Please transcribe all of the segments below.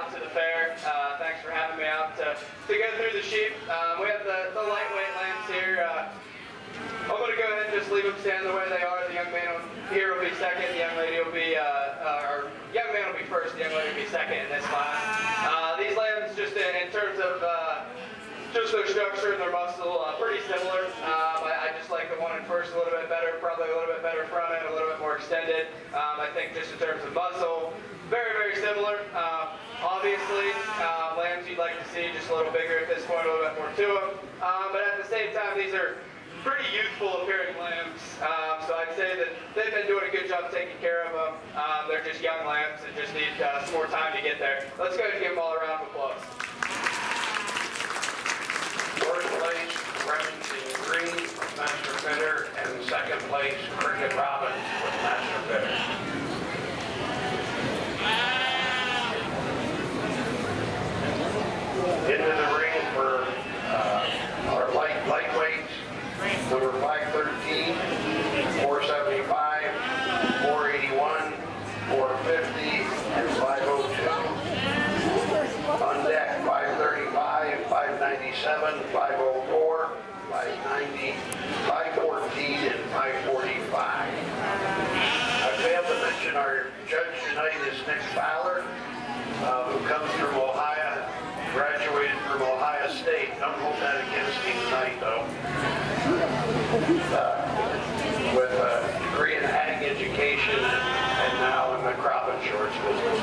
out to the fair. Thanks for having me out to go through the sheep. We have the lightweight lambs here. I'm going to go ahead and just leave them stand the way they are. The young man here will be second. The young lady will be, or young man will be first. The young lady will be second in this class. These lambs, just in terms of just their structure and their muscle, pretty similar. I just like the one in first a little bit better, probably a little bit better front end, a little bit more extended. I think just in terms of muscle, very, very similar. Obviously, lambs you'd like to see just a little bigger at this point, a little bit more to them. But at the same time, these are pretty youthful appearing lambs. So I'd say that they've been doing a good job taking care of them. They're just young lambs and just need some more time to get there. Let's go ahead and give them all a round of applause. First place, Remington Green, Master Fitter, and second place, Cricket Robbins with Master Fitter. Into the ring for our lightweights, number 513, 475, 481, 450, and 502. On deck, 535, 597, 504, 590, 514, and 545. I failed to mention our judge tonight is Nick Fowler, who comes from Ohio, graduated from Ohio State. Don't hold that against me tonight, though. With a degree in ag education and now in the crop insurance business.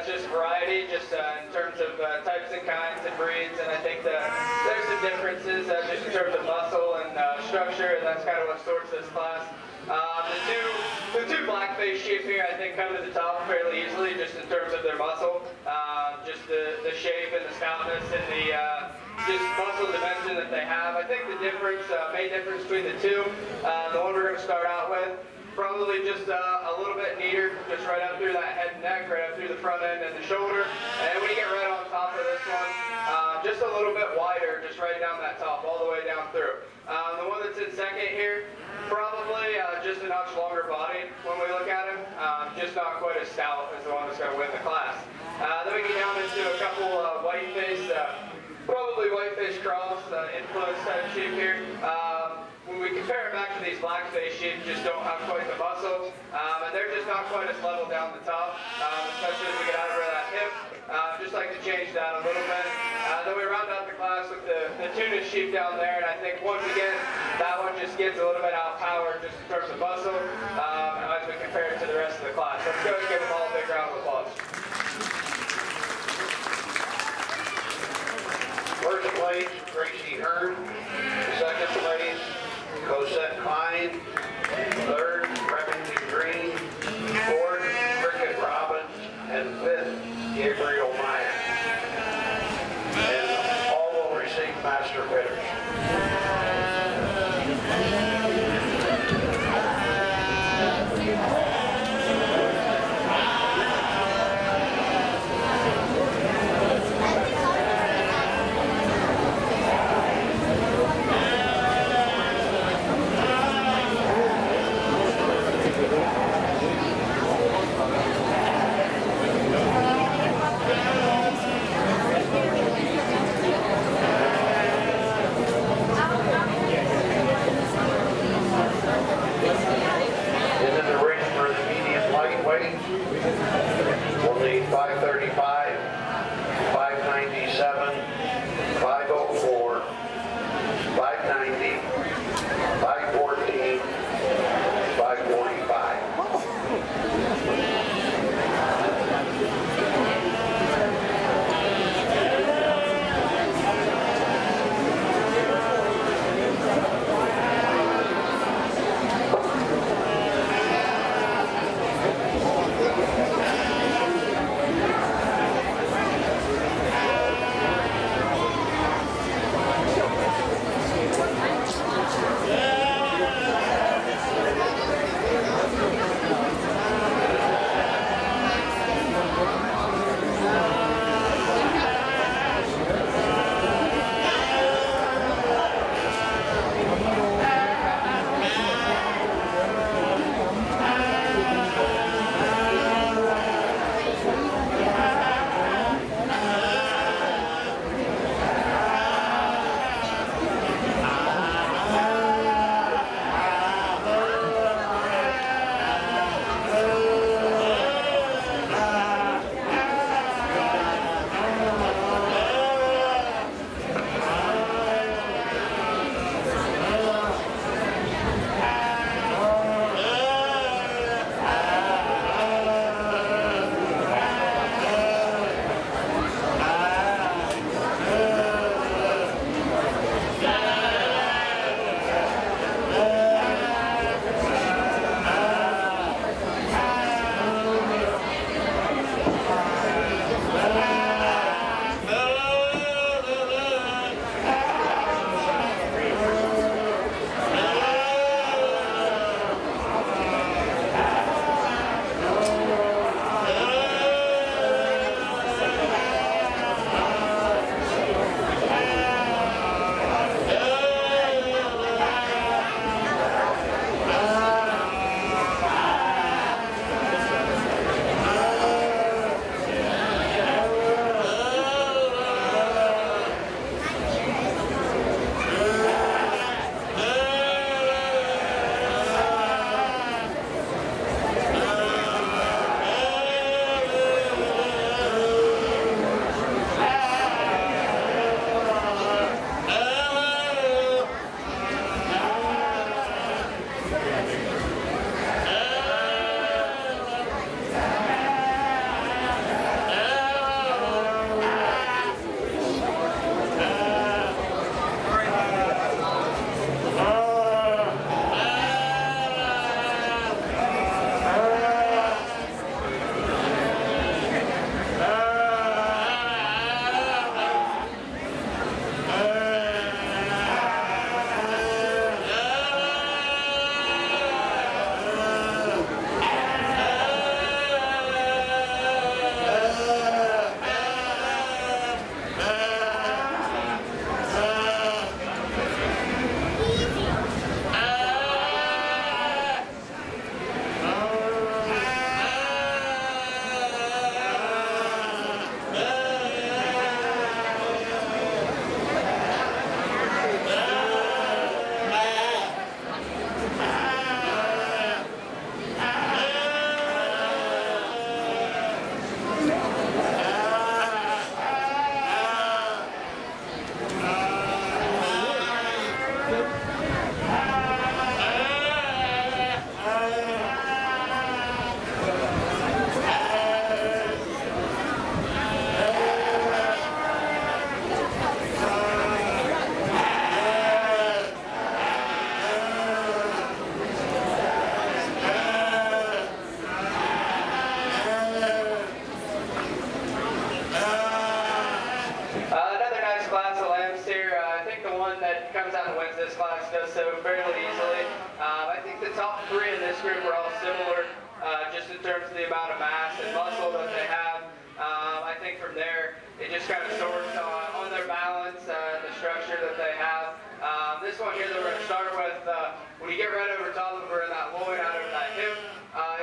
that's just variety, just in terms of types and kinds and breeds, and I think there's some differences just in terms of muscle and structure, and that's kind of what sorts this class. The two black-faced sheep here, I think, come to the top fairly easily, just in terms of their muscle, just the shape and the stoutness and the just muscle dimension that they have. I think the difference, main difference between the two, the one we're going to start out with, probably just a little bit neater, just right up through that head and neck, right up through the front end and the shoulder. And when you get right on top of this one, just a little bit wider, just right down that top, all the way down through. The one that's in second here, probably just a notch longer body when we look at him, just not quite as stout as the one that's going to win the class. Then we get down into a couple white-faced, probably white-faced cross, influence type sheep here. When we compare it back to these black-faced sheep, just don't have quite the muscle, and they're just not quite as level down the top, especially as we get out of that hip. Just like to change that a little bit. Then we round out the class with the Tunis sheep down there, and I think once again, that one just gets a little bit outpowered just in terms of muscle, as we compare it to the rest of the class. Let's go and give them all a big round of applause. First place, Gracie Hearn. Second place, Cosette Klein. Third, Remington Green. Fourth, Cricket Robbins. And fifth, Gabriel Meyer. And all will receive master bidders. this class does so fairly easily. I think the top three in this group are all similar, just in terms of the amount of mass and muscle that they have. I think from there, it just kind of sorts on their balance, the structure that they have. This one here that we're going to start with, when you get right over top of her in that loin, out over that hip,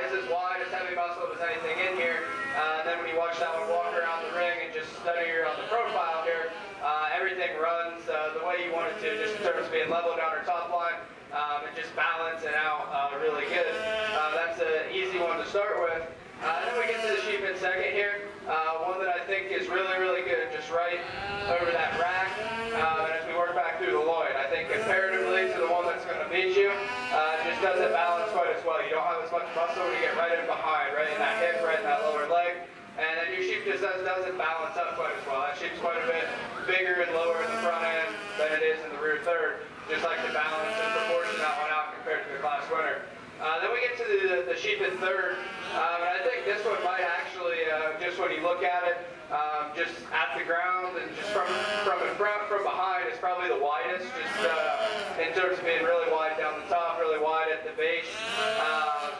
is as wide, as heavy muscle as anything in here. Then when you watch that one walk around the ring and just study her on the profile here, everything runs the way you want it to, just in terms of being level down her top line and just balancing out really good. That's an easy one to start with. Then we get to the sheep in second here. One that I think is really, really good, just right over that rack. And as we work back through the loin, I think comparatively to the one that's going to beat you, just doesn't balance quite as well. You don't have as much muscle when you get right in behind, right in that hip, right in that lower leg. And then your sheep just doesn't balance up quite as well. That sheep's quite a bit bigger and lower in the front end than it is in the rear third. Just like to balance and proportion that one out compared to the class winner. Then we get to the sheep in third, and I think this one might actually, just when you look at it, just at the ground and just from in front, from behind, it's probably the widest, just in terms of being really wide down the top, really wide at the base.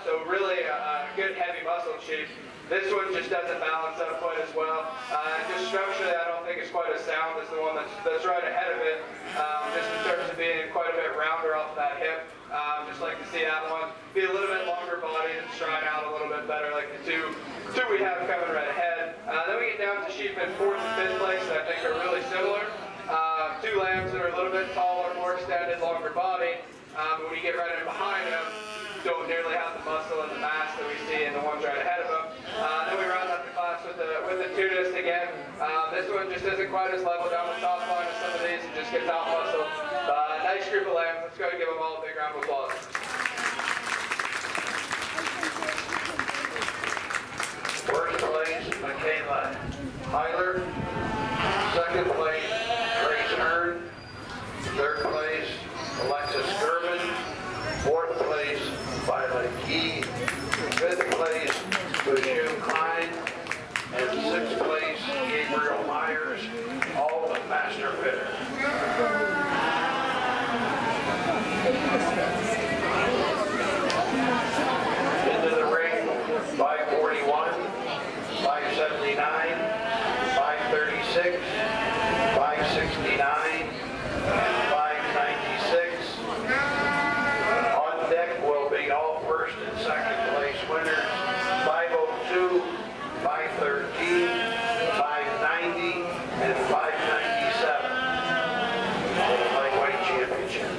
So really a good heavy muscle sheep. This one just doesn't balance up quite as well. Just structurally, I don't think it's quite as sound as the one that's right ahead of it, just in terms of being quite a bit rounder off that hip. Just like to see that one be a little bit longer body and stride out a little bit better, like the two we have coming right ahead. Then we get down to sheep in fourth and fifth place that I think are really similar. Two lambs that are a little bit taller, more extended, longer body. But when you get right in behind them, don't nearly have the muscle and the mass that we see in the ones right ahead of them. Then we round out the class with the tunist again. This one just isn't quite as level down the top line as some of these. It just gets out muscle. Nice group of lambs. Let's go ahead and give them all a big round of applause. First place, Michaela Hyler. Second place, Grace Hearn. Third place, Alexis German. Fourth place, Violet Key. Fifth place, Bashir Klein. And sixth place, Gabriel Myers, all the master fitter. Into the ring, 541, 579, 536, 569, and 596. On deck will be all first and second place winners, 502, 513, 590, and 597 for the lightweight championship.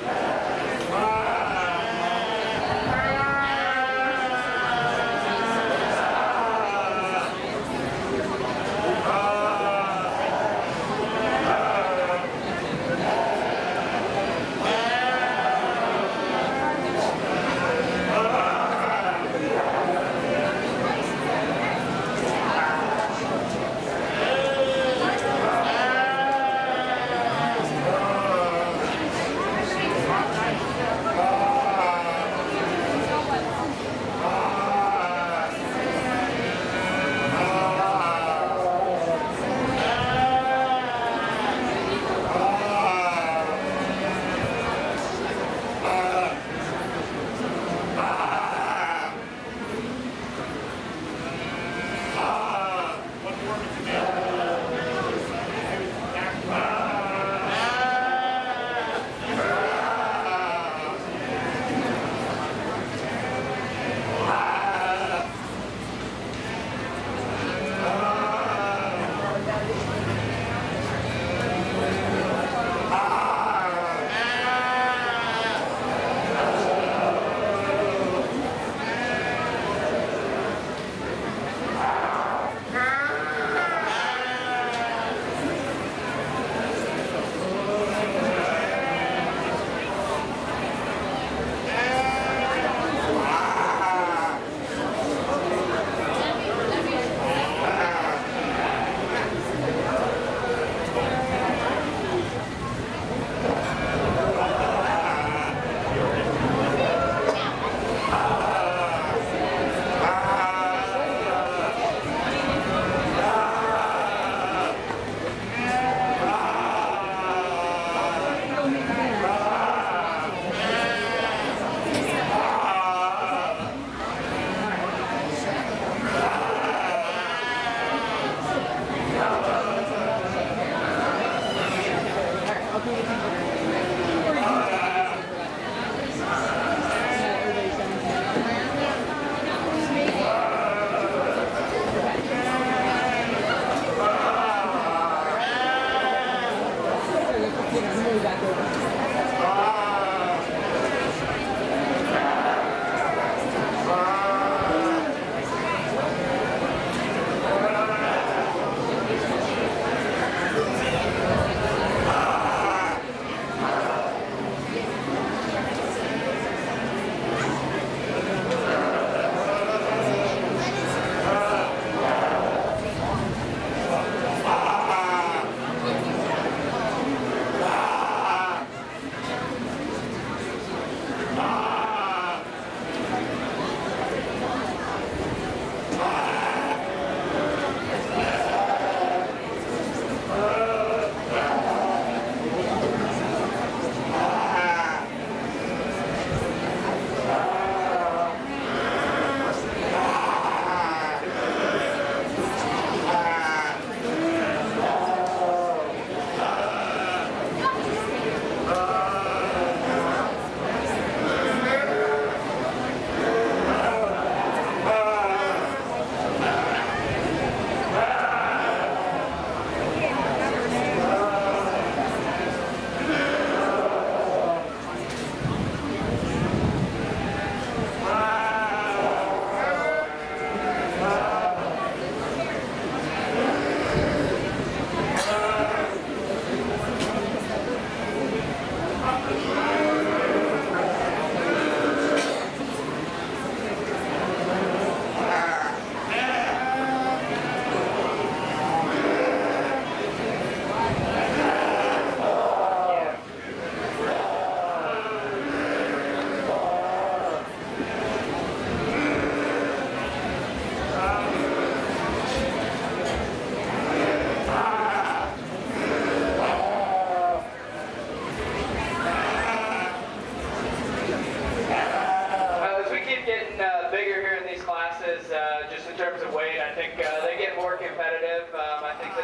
Just in terms of weight, I think they get more competitive. I think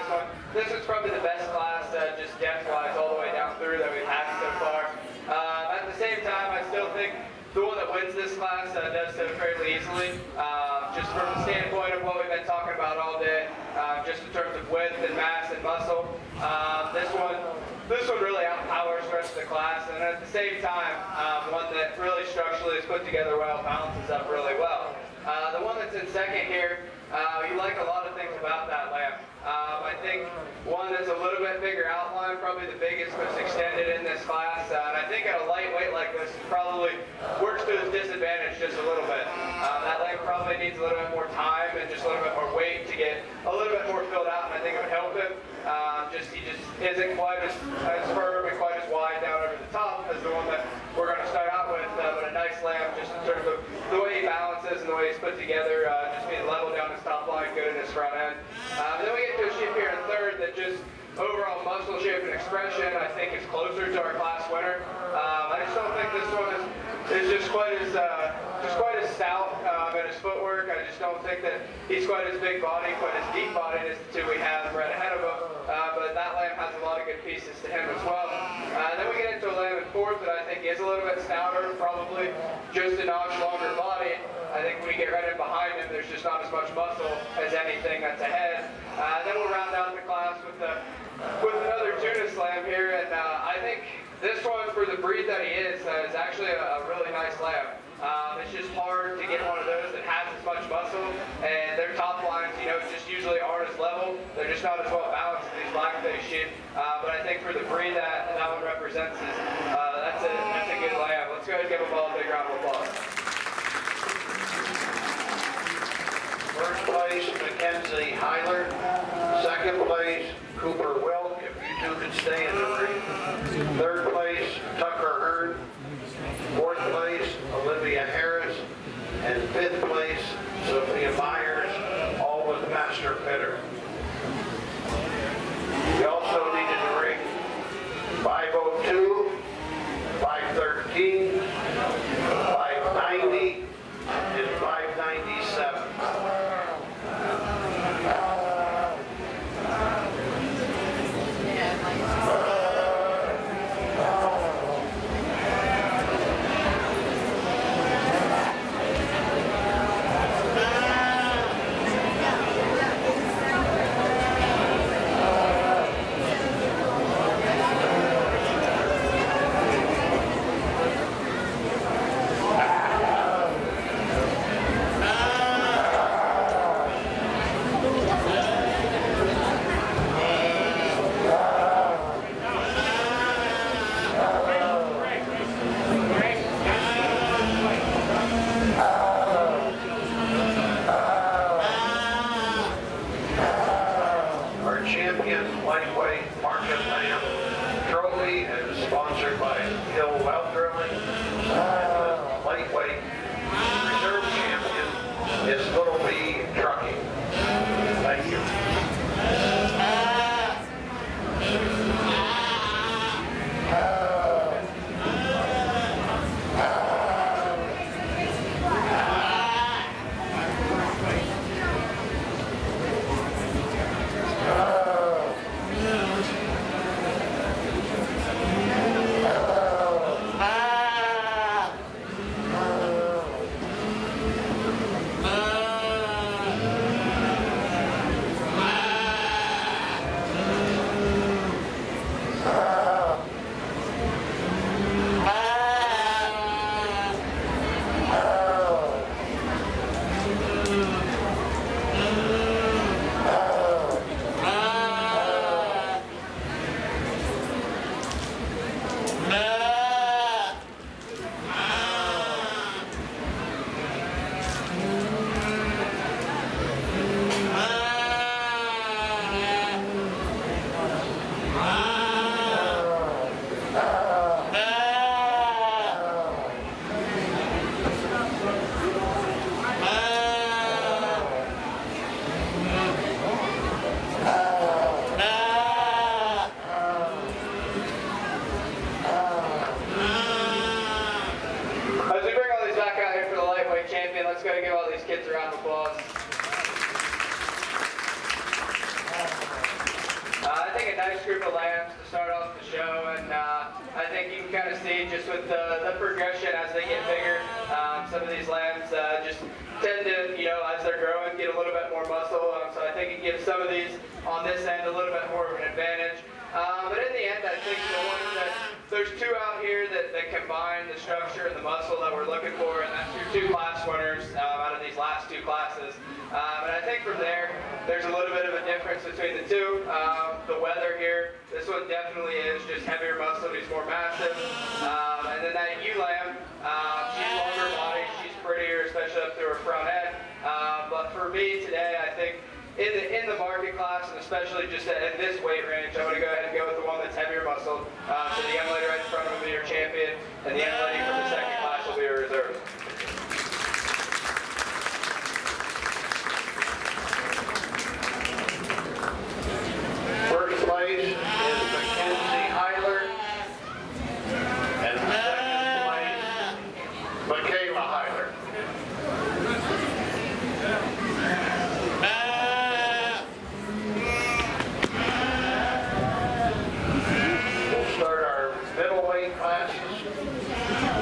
this is probably the best class, just depth-wise, all the way down through that we've had so far. At the same time, I still think the one that wins this class does so fairly easily, just from the standpoint of what we've been talking about all day, just in terms of width and mass and muscle. This one really outpowers the rest of the class, and at the same time, one that really structurally is put together well, balances up really well. The one that's in second here, you like a lot of things about that lamb. I think one that's a little bit bigger outline, probably the biggest, most extended in this class, and I think at a lightweight like this, probably works to his disadvantage just a little bit. That lamb probably needs a little bit more time and just a little bit more weight to get a little bit more filled out, and I think it would help him. He just isn't quite as firm and quite as wide down over the top as the one that we're going to start out with, but a nice lamb just in terms of the way he balances and the way he's put together, just being level down his top line, good in his front end. Then we get to a sheep here in third that just overall muscle shape and expression, I think, is closer to our class winner. I just don't think this one is just quite as stout in his footwork. I just don't think that he's quite as big body, quite as deep bodied as the two we have right ahead of him. But that lamb has a lot of good pieces to him as well. Then we get into a lamb in fourth that I think is a little bit stouter, probably just a notch longer body. I think when you get right in behind him, there's just not as much muscle as anything that's ahead. Then we'll round out the class with another Tunis lamb here, and I think this one, for the breed that he is actually a really nice lamb. It's just hard to get one of those that has as much muscle, and their top lines, just usually aren't as level. They're just not as well balanced as these black-faced sheep. But I think for the breed that one represents, that's a good lamb. Let's go ahead and give them all a big round of applause. First place, Mackenzie Heiler. Second place, Cooper Wilk, if you two could stay in the ring. Third place, Tucker Hearn. Fourth place, Olivia Harris. And fifth place, Sophia Myers, all with Master Fitter. We also needed to ring 502, 513, 590, and 597. champion lightweight market lamb trophy is sponsored by Hill Well Drilling. And the lightweight reserve champion is Little B Trucking. Thank you. Let's go and give all these kids a round of applause. I think a nice group of lambs to start off the show, and I think you can kind of see just with the progression as they get bigger. Some of these lambs just tend to, as they're growing, get a little bit more muscle. So I think it gives some of these on this end a little bit more of an advantage. But in the end, I think there's two out here that combine the structure and the muscle that we're looking for, and that's your two class winners out of these last two classes. And I think from there, there's a little bit of a difference between the two. The weather here, this one definitely is just heavier muscle, he's more massive. And then that ewe lamb, she's longer body, she's prettier, especially up through her front end. But for me today, I think in the market class, and especially just in this weight range, I'm going to go ahead and go with the one that's heavier muscle. So the young lady right in front of me will be your champion, and the young lady from the second class will be your reserve. First place is Mackenzie Heiler, and second place, Michaela Heiler. We'll start our middleweight classes.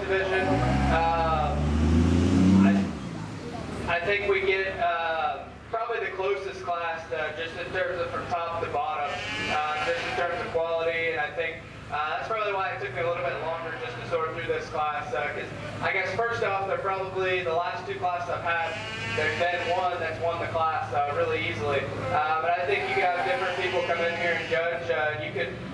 division. I think we get probably the closest class just in terms of from top to bottom, just in terms of quality, and I think that's probably why it took me a little bit longer just to sort through this class, because I guess first off, they're probably the last two classes I've had, there's been one that's won the class really easily. But I think you can have different people come in here and judge.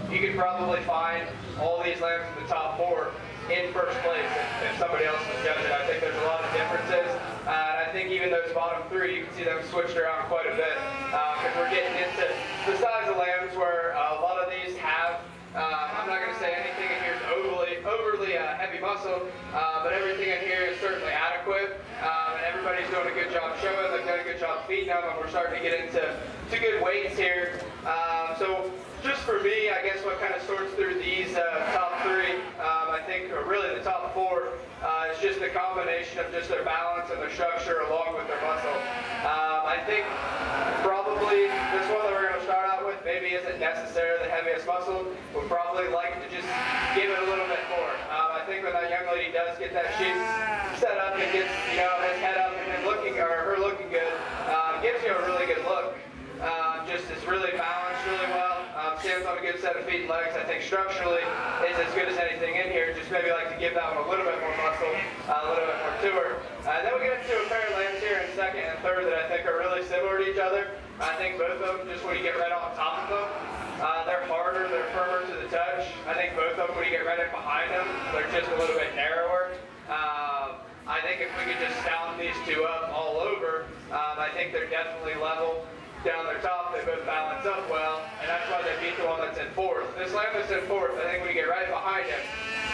You could probably find all these lambs in the top 4 in first place if somebody else was judging. I think there's a lot of differences. And I think even those bottom 3, you can see them switched around quite a bit, because we're getting into the size of lambs where a lot of these have I'm not going to say anything in here is overly heavy muscle, but everything in here is certainly adequate, and everybody's doing a good job showing, they've done a good job feeding them, and we're starting to get into good weights here. So just for me, I guess what kind of sorts through these top 3, I think, or really the top 4, is just the combination of just their balance and their structure along with their muscle. I think probably this one that we're going to start out with maybe isn't necessarily the heaviest muscle. Would probably like to just give it a little bit more. I think when that young lady does get that sheep set up and gets his head up and then looking, or her looking good, gives you a really good look. Just is really balanced really well. Stands on a good set of feet and legs. I think structurally is as good as anything in here. Just maybe like to give that one a little bit more muscle, a little bit more to her. Then we get into a pair of lambs here in second and third that I think are really similar to each other. I think both of them, just when you get right on top of them, they're harder, they're firmer to the touch. I think both of them, when you get right up behind them, they're just a little bit narrower. I think if we could just sound these two up all over, I think they're definitely level. Down their top, they both balance up well, and that's why they beat the one that's in 4th. This lamb that's in 4th, I think when you get right behind him,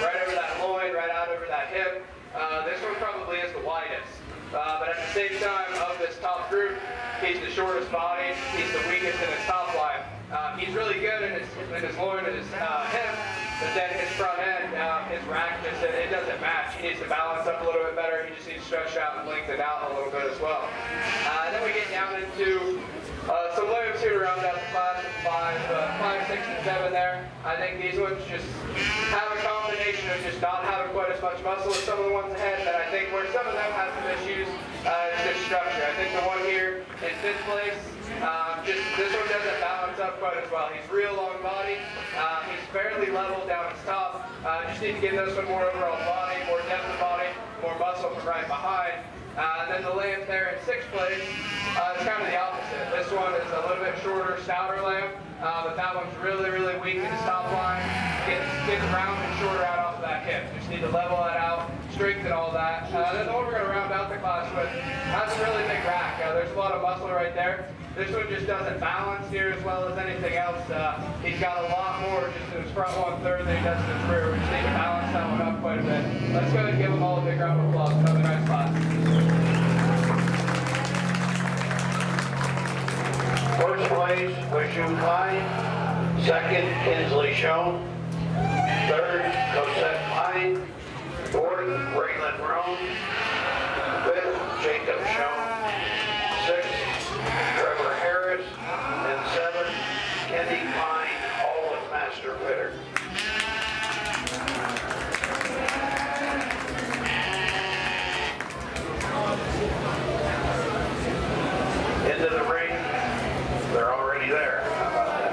right over that loin, right out over that hip, this one probably is the widest. But at the same time, of this top group, he's the shortest body, he's the weakest in his top line. He's really good in his loin and his hip, but then his front end, his rack, it doesn't match. He needs to balance up a little bit better. He just needs to stretch out and lengthen out a little bit as well. And then we get down into some lambs here to round out the class of 5, 6, and 7 there. I think these ones just have a combination of just not having quite as much muscle as some of the ones ahead, but I think where some of them have some issues is just structure. I think the one here in 5th place, just this one doesn't balance up quite as well. He's real long body. He's fairly level down his top. Just need to give this one more overall body, more depth of body, more muscle from right behind. And then the lamb there in 6th place is kind of the opposite. This one is a little bit shorter, stouter lamb, but that one's really, really weak in his top line. Gets round and shorter out off of that hip. Just need to level that out, strengthen all that. Then the one we're going to round out the class with has a really big rack. There's a lot of muscle right there. This one just doesn't balance here as well as anything else. He's got a lot more just in his front 1/3 than he does in his rear. We just need to balance that one up quite a bit. Let's go ahead and give them all a big round of applause. Another nice class. First place, Wishu Klein. Second, Kinsley Schoen. Third, Cosette Klein. Fourth, Raylan Roan. Fifth, Jacob Schoen. Sixth, Trevor Harris. And seventh, Kenny Klein, all with master fitter. Into the ring. They're already there. How about that?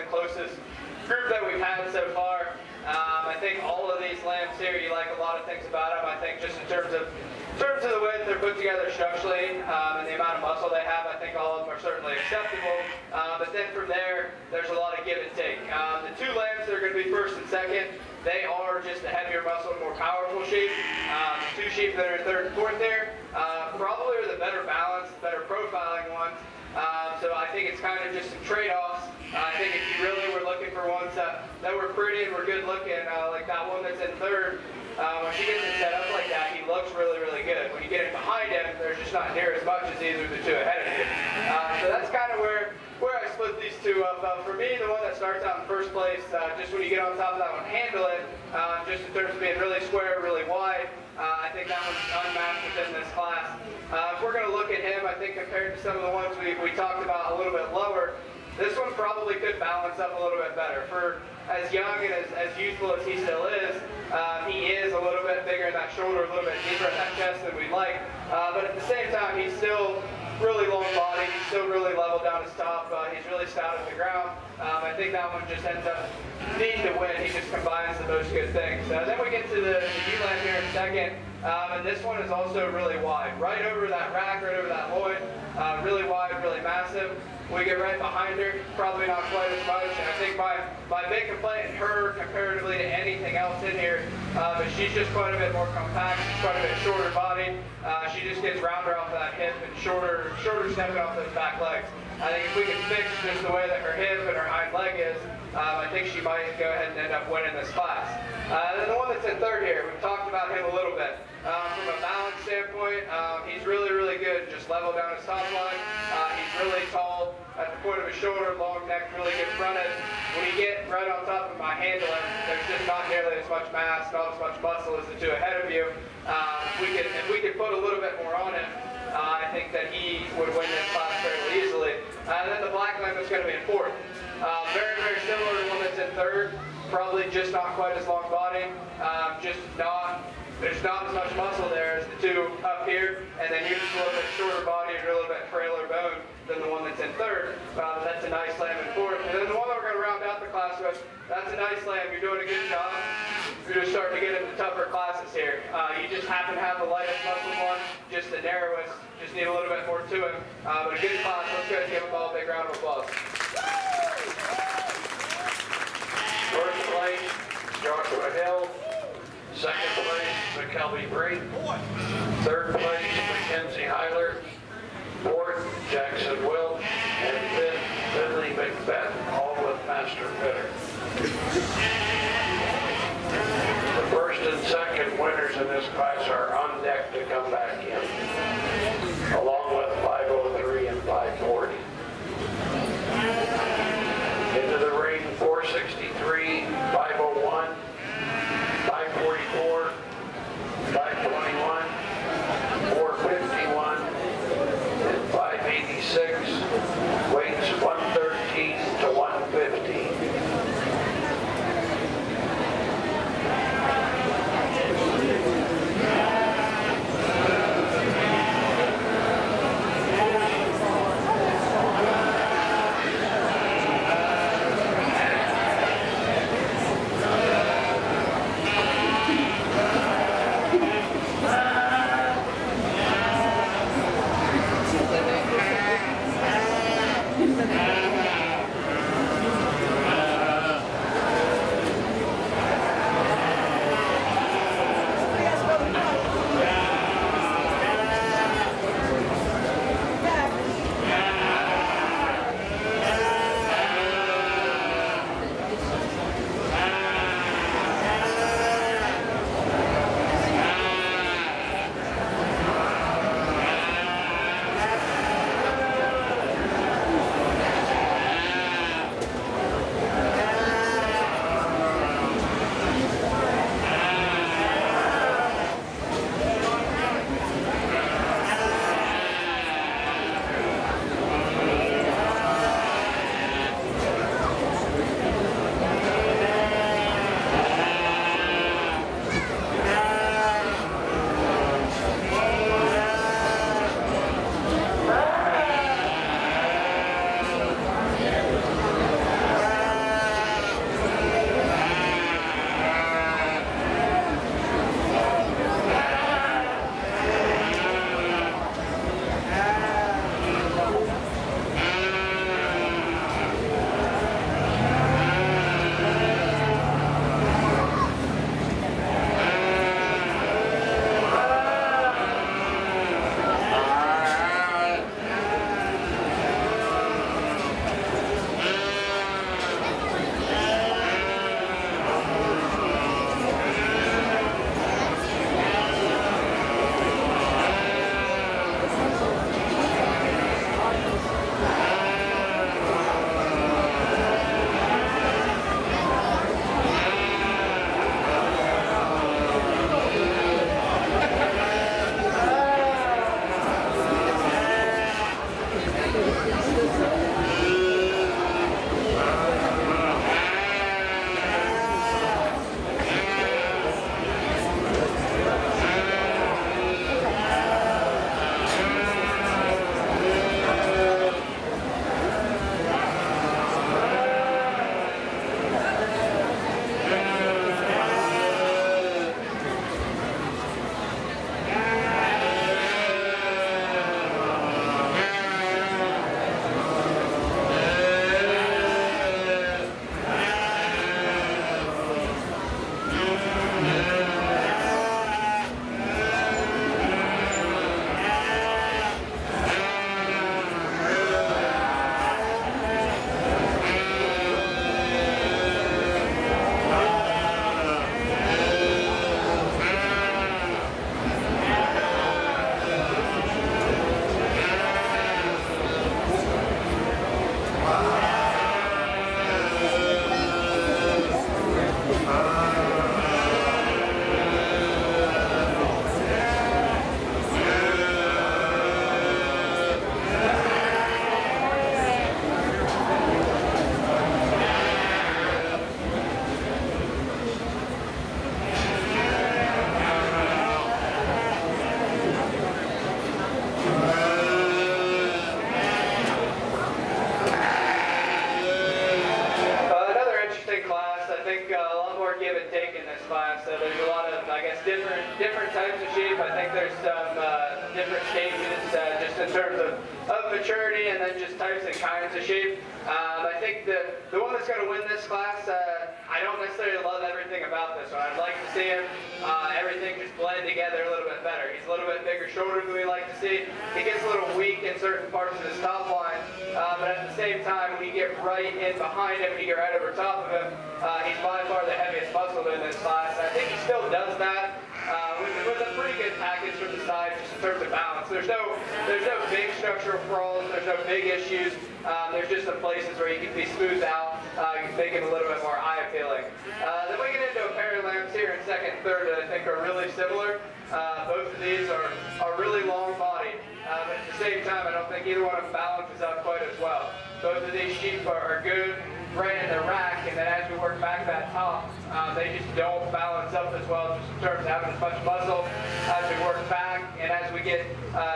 the closest group that we've had so far. I think all of these lambs here, you like a lot of things about them. I think just in terms of the way that they're put together structurally and the amount of muscle they have, I think all of them are certainly acceptable. But then from there, there's a lot of give and take. The two lambs that are going to be first and second, they are just a heavier muscle, more powerful sheep. The two sheep that are third and fourth there probably are the better balanced, better profiling ones. So I think it's kind of just some trade-offs. I think if you really were looking for ones that were pretty and were good looking, like that one that's in third, when she gets it set up like that, he looks really, really good. When you get it behind him, there's just not near as much as either of the two ahead of you. So that's kind of where I split these two up. For me, the one that starts out in first place, just when you get on top of that one, handle it, just in terms of being really square, really wide, I think that one's unmatched within this class. If we're going to look at him, I think compared to some of the ones we talked about a little bit lower, this one probably could balance up a little bit better. For as young and as youthful as he still is, he is a little bit bigger in that shoulder, a little bit deeper in that chest than we'd like. But at the same time, he's still really long body. He's still really level down his top. He's really stout at the ground. I think that one just ends up needing to win. He just combines the most good things. Then we get to the U-lamb here in second. And this one is also really wide. Right over that rack, right over that loin. Really wide, really massive. We get right behind her, probably not quite as much. And I think my big complaint in her comparatively to anything else in here, but she's just quite a bit more compact. She's quite a bit shorter body. She just gets rounder off of that hip and shorter stepping off those back legs. I think if we can fix just the way that her hip and her hind leg is, I think she might go ahead and end up winning this class. Then the one that's in third here, we've talked about him a little bit. From a balance standpoint, he's really, really good. Just level down his top line. He's really tall at the point of his shoulder, long neck, really good fronted. When you get right on top of my handling, there's just not nearly as much mass, not as much muscle as the two ahead of you. If we could put a little bit more on him, I think that he would win this class fairly easily. And then the black lamb is going to be in fourth. Very, very similar to the one that's in third. Probably just not quite as long body. There's not as much muscle there as the two up here, and then you're just a little bit shorter body and a little bit frailer bone than the one that's in third. That's a nice lamb in fourth. And then the one that we're going to round out the class with, that's a nice lamb. You're doing a good job. You're just starting to get into tougher classes here. You just happen to have the lightest muscle one, just the narrowest. Just need a little bit more to him. But a good class. Let's go ahead and give them all a big round of applause. First place, Joshua Hill. Second place, McKelvey Bree. Third place, Mackenzie Heiler. Fourth, Jackson Will. And fifth, Finley Macbeth, all with Master Fitter. The first and second winners in this class are on deck to come back in, along with 503 and 540. Into the ring, 463, 501, 544, 521, 451, and 586. Weights 113 to 150. different stages, just in terms of maturity and then just types and kinds of sheep. I think the one that's going to win this class, I don't necessarily love everything about this one. I'd like to see him, everything just blend together a little bit better. He's a little bit bigger shoulder than we like to see. He gets a little weak in certain parts of his top line, but at the same time, when you get right in behind him and you get right over top of him, he's by far the heaviest muscle in this class. And I think he still does that with a pretty good package from the side, just in terms of balance. There's no big structural flaws. There's no big issues. There's just some places where you can be smoothed out, make him a little bit more eye appealing. Then we get into a pair of lambs here in second and third that I think are really similar. Both of these are really long bodied, but at the same time, I don't think either one of them balances out quite as well. Both of these sheep are good right in the rack, and then as we work back that top, they just don't balance up as well, just in terms of having as much muscle as we work back, and as we get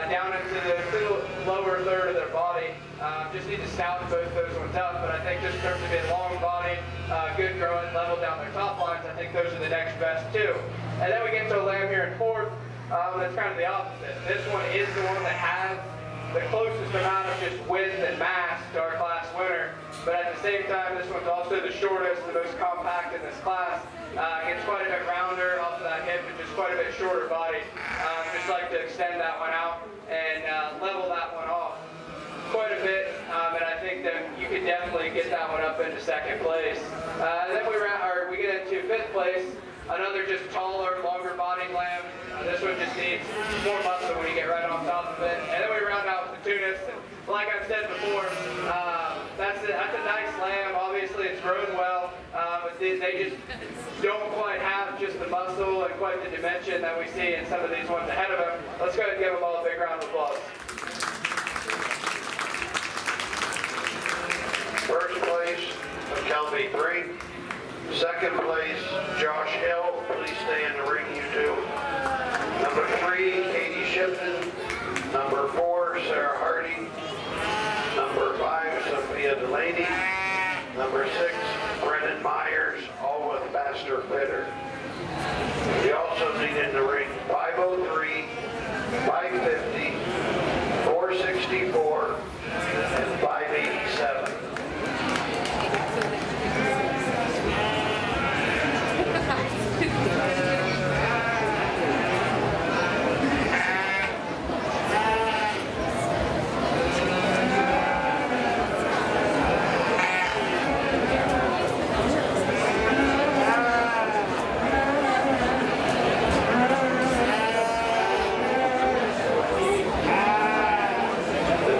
down into the lower third of their body, just need to stout both those ones up. But I think just in terms of being long bodied, good growing, level down their top lines, I think those are the next best two. And then we get to a lamb here in fourth, that's kind of the opposite. This one is the one that has the closest amount of just width and mass to our class winner. But at the same time, this one's also the shortest, the most compact in this class. Gets quite a bit rounder off of that hip and just quite a bit shorter body. Just like to extend that one out and level that one off quite a bit. And I think that you could definitely get that one up into second place. Then we get into fifth place. Another just taller, longer bodied lamb. This one just needs more muscle when you get right on top of it. And then we round out with the Tunis. And like I've said before, that's a nice lamb. Obviously, it's grown well, but they just don't quite have just the muscle and quite the dimension that we see in some of these ones ahead of them. Let's go ahead and give them all a big round of applause. First place, McKelvey 3. Second place, Josh L. Please stay in the ring, you two. Number 3, Katie Shipton. Number 4, Sarah Hardy. Number 5, Sophia Delaney. Number 6, Brennan Myers, all with Master Fitter. We also need in the ring 503, 550, 464, and 587. The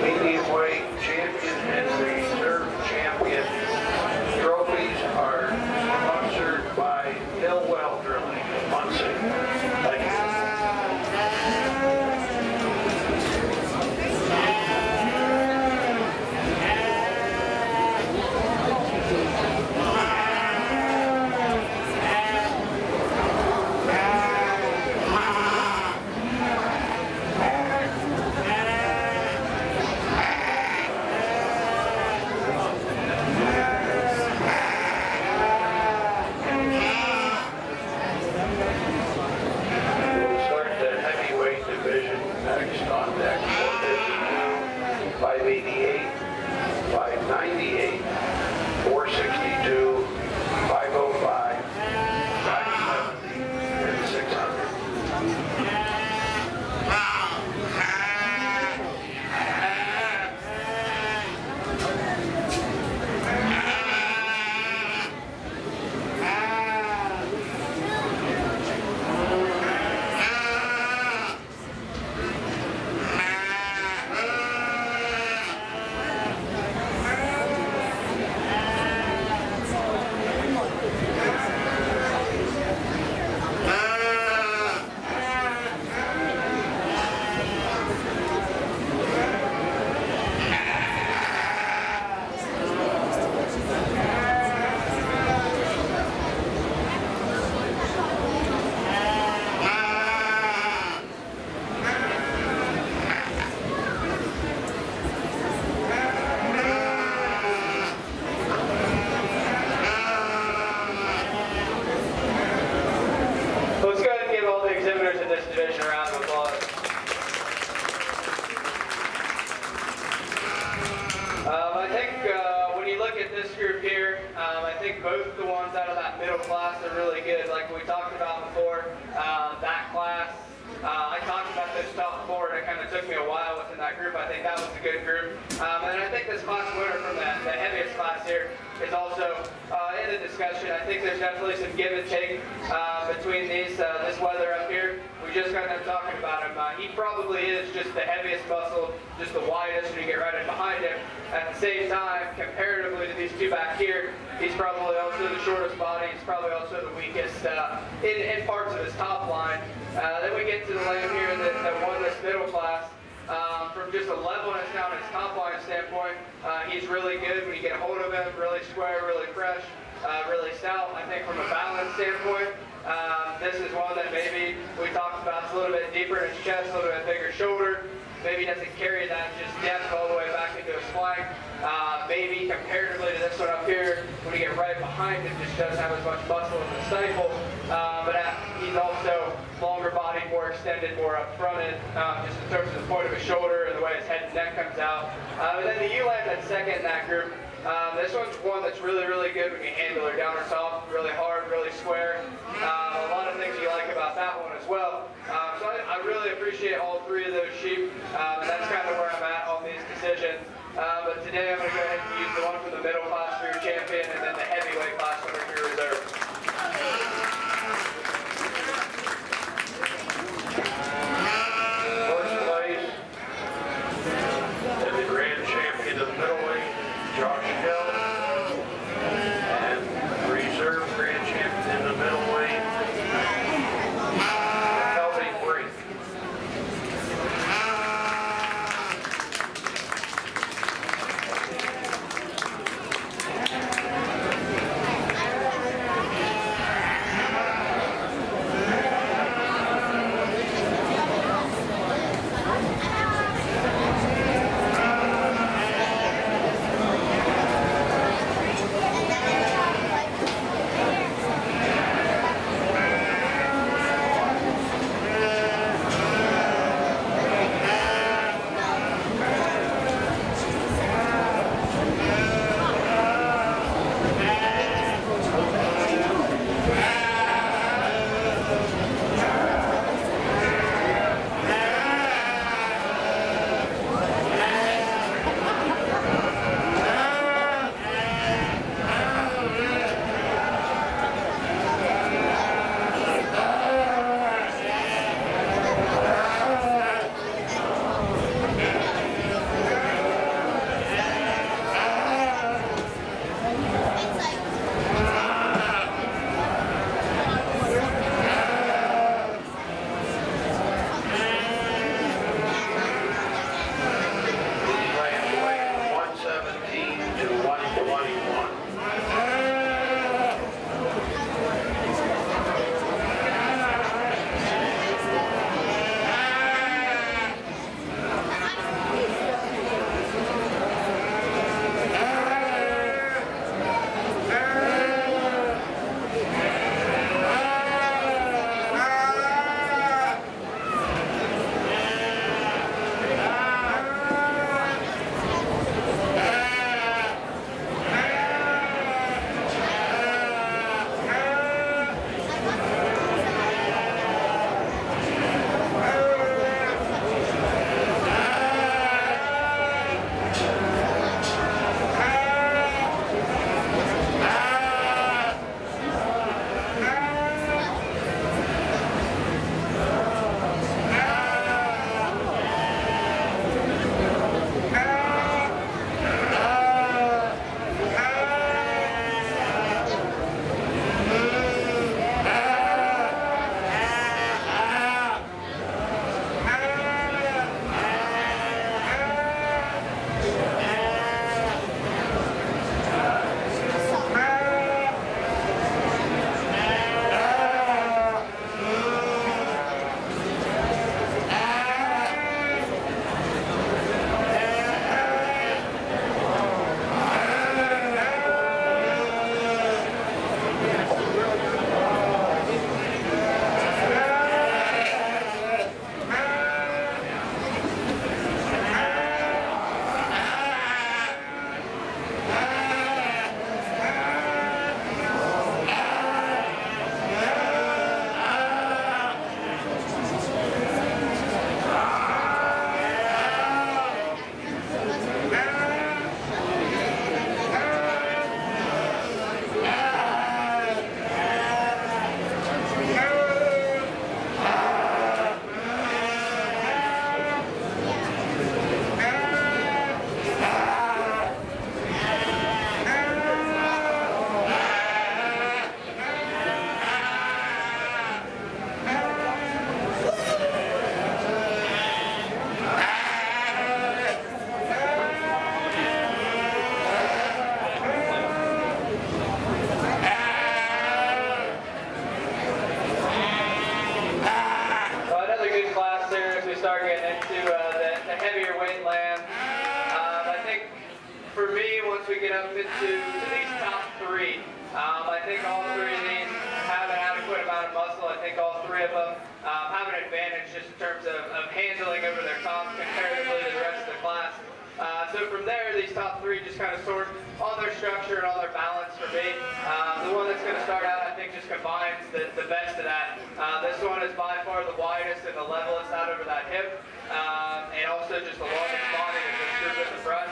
middle class are really good. Like we talked about before, that class, I talked about this top four, and it kind of took me a while within that group. I think that was a good group. And I think this class winner from the heaviest class here is also in the discussion. I think there's definitely some give and take between these, this weather up here. We just got done talking about him. He probably is just the heaviest muscle, just the widest when you get right in behind him. At the same time, comparatively to these two back here, he's probably also the shortest body. He's probably also the weakest in parts of his top line. Then we get to the lane here that won this middle class. From just a levelness down his top line standpoint, he's really good when you get a hold of him, really square, really fresh, really stout. I think from a balance standpoint, this is one that maybe we talked about. It's a little bit deeper in his chest, a little bit bigger shoulder. Maybe doesn't carry that just depth all the way back into his flank. Maybe comparatively to this one up here, when you get right behind him, just doesn't have as much muscle in the stifle. But he's also longer body, more extended, more up-fronted, just in terms of the point of his shoulder and the way his head and neck comes out. And then the U-land that's second in that group. This one's one that's really, really good when you handle her down or top, really hard, really square. A lot of things you like about that one as well. So I really appreciate all three of those sheep, and that's kind of where I'm at on these decisions. But today I'm going to go ahead and use the one from the middle class for your champion, and then the heavyweight class winner for your reserve. First place, and the grand champion of the middleweight, Josh Hill, and reserve grand champion in the middleweight, Kelby Brink. weight lamb. I think for me, once we get up into these top three, I think all three of these have an adequate amount of muscle. I think all three of them have an advantage just in terms of handling over their tops comparatively to the rest of the class. So from there, these top three just kind of sort on their structure and on their balance for me. The one that's going to start out, I think, just combines the best of that. This one is by far the widest and the levelest out over that hip, and also just the longest body of this group in the front.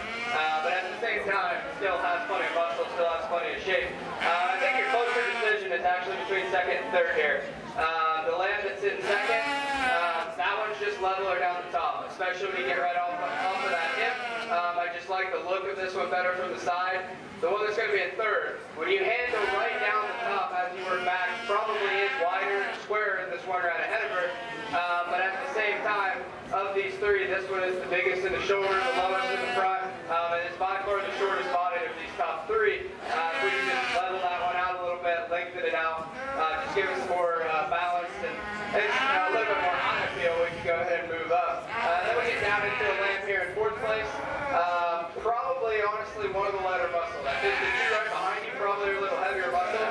But at the same time, still has plenty of muscle, still has plenty of shape. I think your closer decision is actually between second and third here. The lamb that's in second, that one's just leveler down the top, especially when you get right off of that hip. I just like the look of this one better from the side. The one that's going to be in third, when you handle right down the top as you work back, probably is wider and squarer in this one right ahead of her. But at the same time, of these three, this one is the biggest in the shoulder, the lowest in the front, and it's by far the shortest body of these top three. If we can just level that one out a little bit, lengthen it out, just give us more balance and a little bit more high feel, we can go ahead and move up. Then we get down into a lamb here in fourth place. Probably, honestly, one of the lighter muscle. I think the two right behind you probably are a little heavier muscle,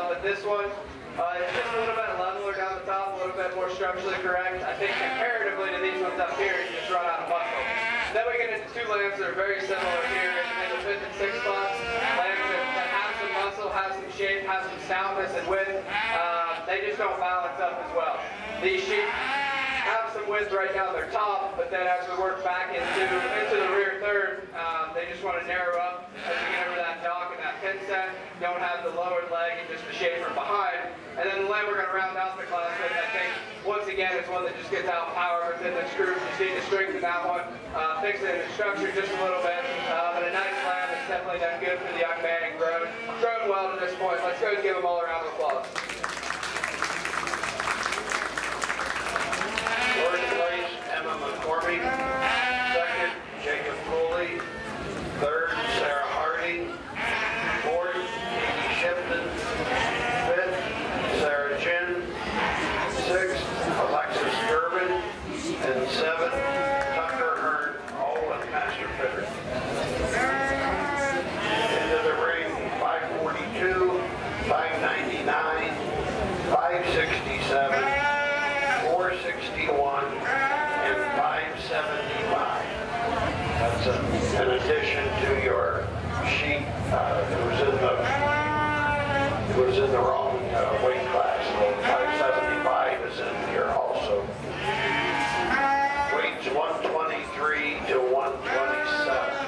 but this one is just a little bit leveler down the top, a little bit more structurally correct. I think comparatively to these ones up here, you just run out of muscle. Then we get into two lambs that are very similar here in the fifth and sixth spots. Lambs that have some muscle, have some shape, have some soundness and width. They just don't balance up as well. These sheep have some width right down their top, but then as we work back into the rear third, they just want to narrow up as we get over that dock and that pin set. Don't have the lowered leg and just the shape from behind. And then the lamb we're going to round out the class with, I think, once again, is one that just gets outpowered within this group. You need to strengthen that one, fix it in the structure just a little bit. But a nice lamb that's definitely done good for the young man and grown well to this point. Let's go and give them all a round of applause. Fourth place, Emma McCormick. Second, Jacob Foley. Third, Sarah Harding. Fourth, Katie Shipton. Fifth, Sarah Chin. Sixth, Alexis Durbin. And seventh, Tucker Hearn, all with master fitter. Into the ring, 542, 599, 567. 461 and 575. That's in addition to your sheet. It was in the wrong weight class. So 575 is in here also. Weights 123 to 127.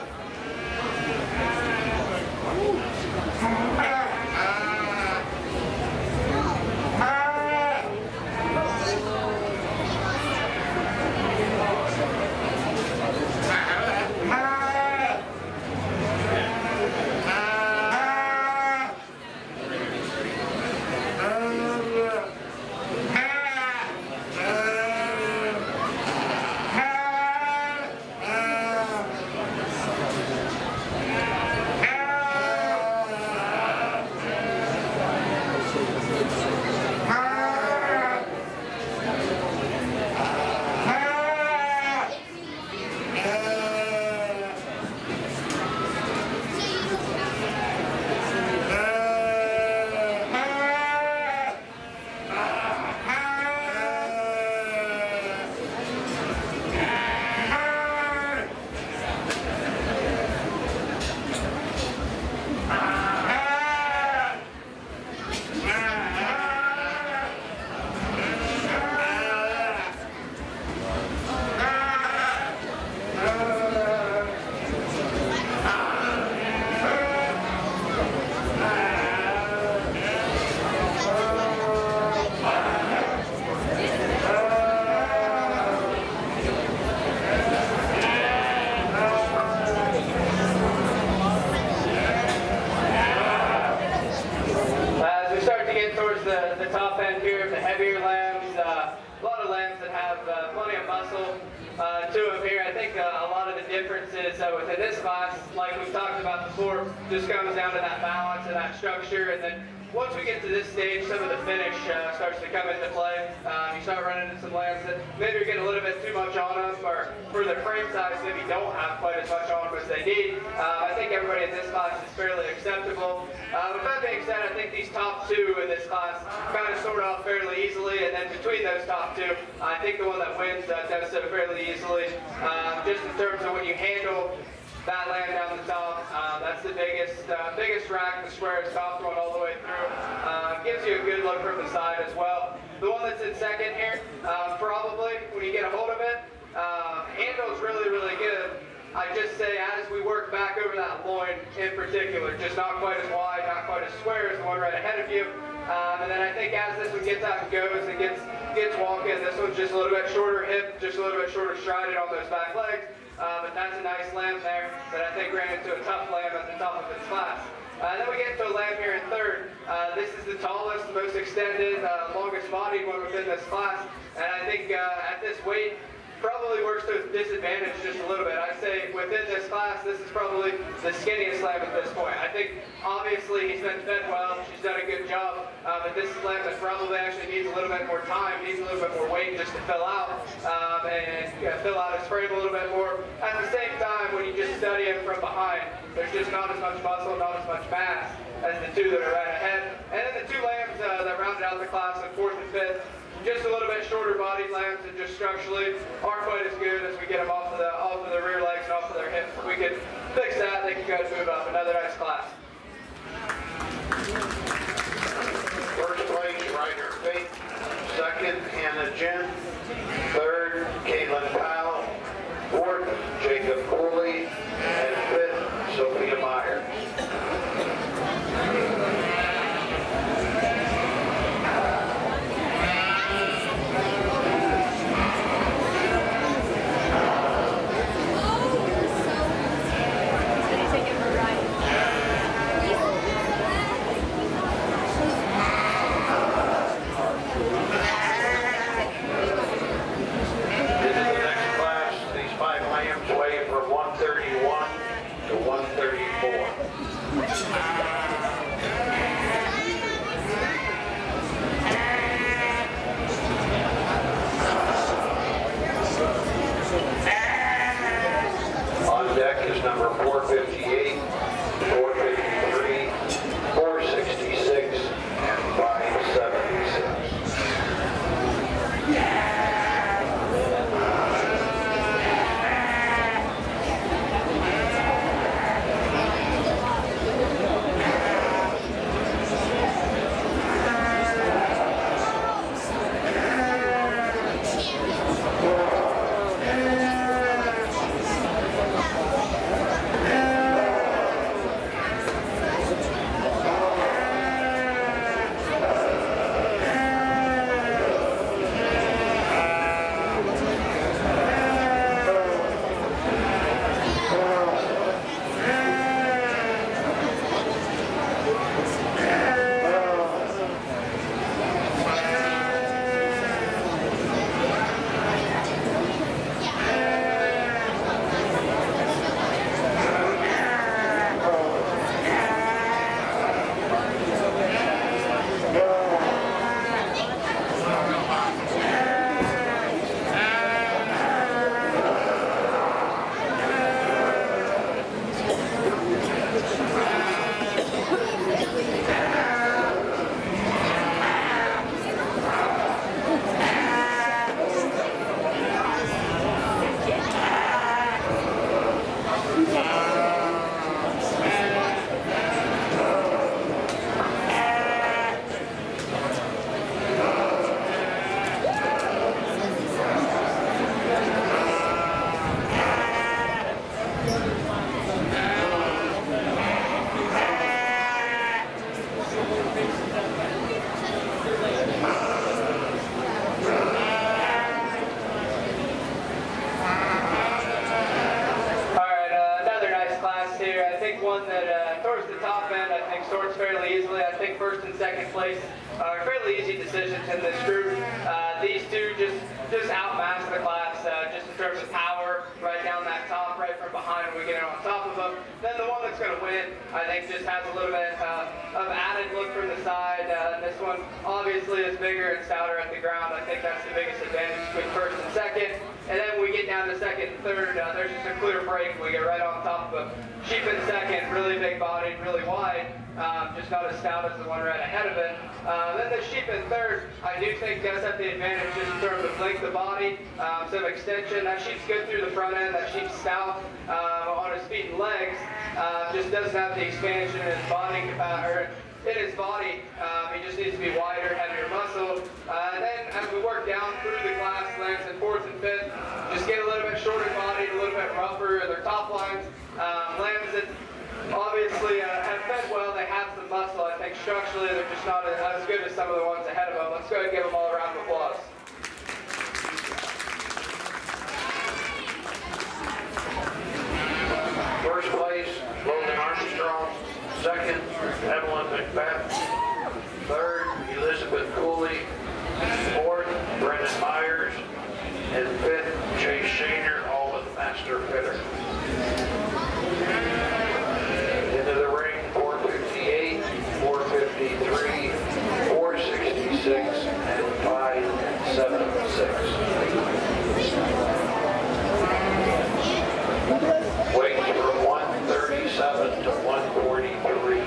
Within this class, like we've talked about before, just comes down to that balance and that structure, and then once we get to this stage, some of the finish starts to come into play. You start running into some lambs that maybe you're getting a little bit too much on them, or for the frame size, maybe don't have quite as much on them as they need. I think everybody in this class is fairly acceptable. With that being said, I think these top two in this class kind of sort off fairly easily, and then between those top two, I think the one that wins does so fairly easily. Just in terms of when you handle that lamb down the top, that's the biggest rack, the squarest top one all the way through. Gives you a good look from the side as well. The one that's in second here, probably when you get a hold of it, handle's really, really good. I just say as we work back over that loin in particular, just not quite as wide, not quite as square as the one right ahead of you. And then I think as this one gets out and goes and gets walking, this one's just a little bit shorter hip, just a little bit shorter strided on those back legs. But that's a nice lamb there that I think ran into a tough lamb at the top of its class. Then we get to a lamb here in third. This is the tallest, most extended, longest bodied one within this class. And I think at this weight, probably works to his disadvantage just a little bit. I'd say within this class, this is probably the skinniest lamb at this point. I think obviously he's been fed well, she's done a good job, but this is a lamb that probably actually needs a little bit more time, needs a little bit more weight just to fill out, and fill out his frame a little bit more. At the same time, when you just study him from behind, there's just not as much muscle, not as much mass as the two that are right ahead. And then the two lambs that rounded out the class in fourth and fifth, just a little bit shorter bodied lambs and just structurally aren't quite as good as we get them off of the rear legs and off of their hips. If we can fix that, they can go and move up. Another nice class. First place, Ryder Fate. Second, Hannah Jen. Third, Caitlin Powell. Fourth, Jacob Cooley. And fifth, Sophia Myers. Number 458, 453, 466, and 576. First and second place are fairly easy decisions in this group. These two just outmass the class just in terms of power, right down that top, right from behind when we get it on top of them. Then the one that's going to win, I think, just has a little bit of added look from the side. This one obviously is bigger and stouter at the ground. I think that's the biggest advantage between first and second. And then when we get down to second and third, there's just a clear break. We get right on top of a sheep in second, really big bodied, really wide, just not as stout as the one right ahead of it. Then the sheep in third, I do think does have the advantage just in terms of length of body, some extension. That sheep's good through the front end. That sheep's stout on his feet and legs. Just doesn't have the expansion in his body, in his body. He just needs to be wider, heavier muscle. And then as we work down through the class, lambs in fourth and fifth, just get a little bit shorter bodied, a little bit rougher in their top lines. Lambs that obviously have fed well, they have some muscle. I think structurally they're just not as good as some of the ones ahead of them. Let's go ahead and give them all a round of applause. First place, Logan Armstrong. Second, Evelyn Macbeth. Third, Elizabeth Cooley. Fourth, Brendan Myers. And fifth, Chase Shaner, all with the master fitter. Into the ring, 458, 453, 466, and 576. Weights from 137 to 143.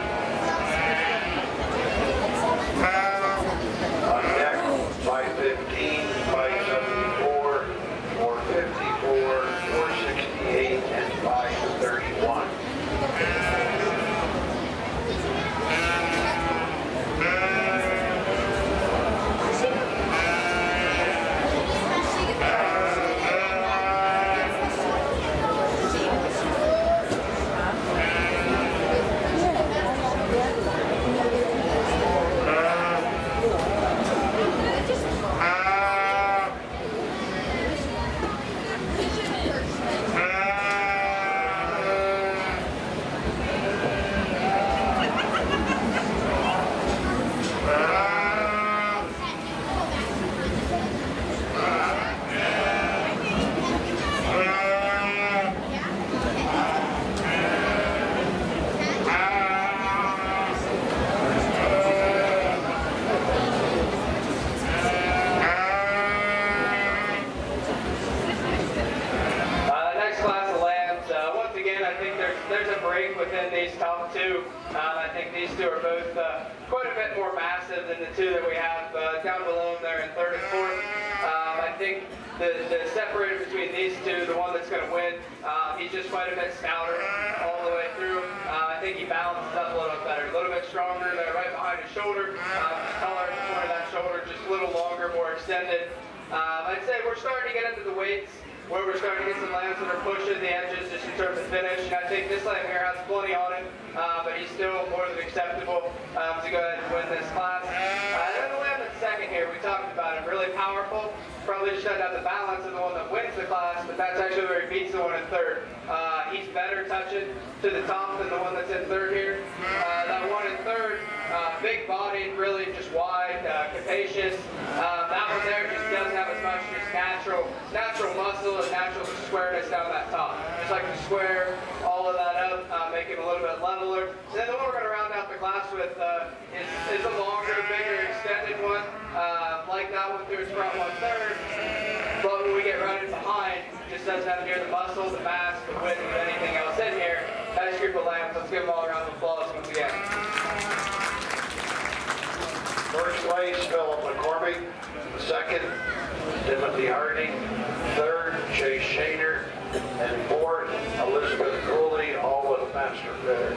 On deck, 515, 574, 454, 468, and 531. There's a break within these top two. I think these two are both quite a bit more massive than the two that we have down below them there in third and fourth. I think the separator between these two, the one that's going to win, he's just quite a bit stouter all the way through. I think he balances up a little bit better, a little bit stronger there right behind his shoulder. Color at the point of that shoulder just a little longer, more extended. I'd say we're starting to get into the weights where we're starting to get some lambs that are pushing the edges just in terms of finish. And I think this lamb here has plenty on him, but he's still more than acceptable to go ahead and win this class. And then the lamb that's second here, we talked about him, really powerful. Probably just doesn't have the balance of the one that wins the class, but that's actually where he beats the one in third. He's better touching to the top than the one that's in third here. That one in third, big bodied, really just wide, capacious. That one there just doesn't have as much just natural muscle and natural squareness down that top. Just like to square all of that up, make it a little bit leveler. And then the one we're going to round out the class with is a longer, bigger, extended one. Like that one through its front 1/3. But when we get right in behind, just doesn't have near the muscle, the mass, the width, of anything else in here. Nice group of lambs. Let's give them all a round of applause once again. First place, Philip McCormick. Second, Timothy Harding. Third, Chase Shaner. And fourth, Elizabeth Cooley, all with master fitter.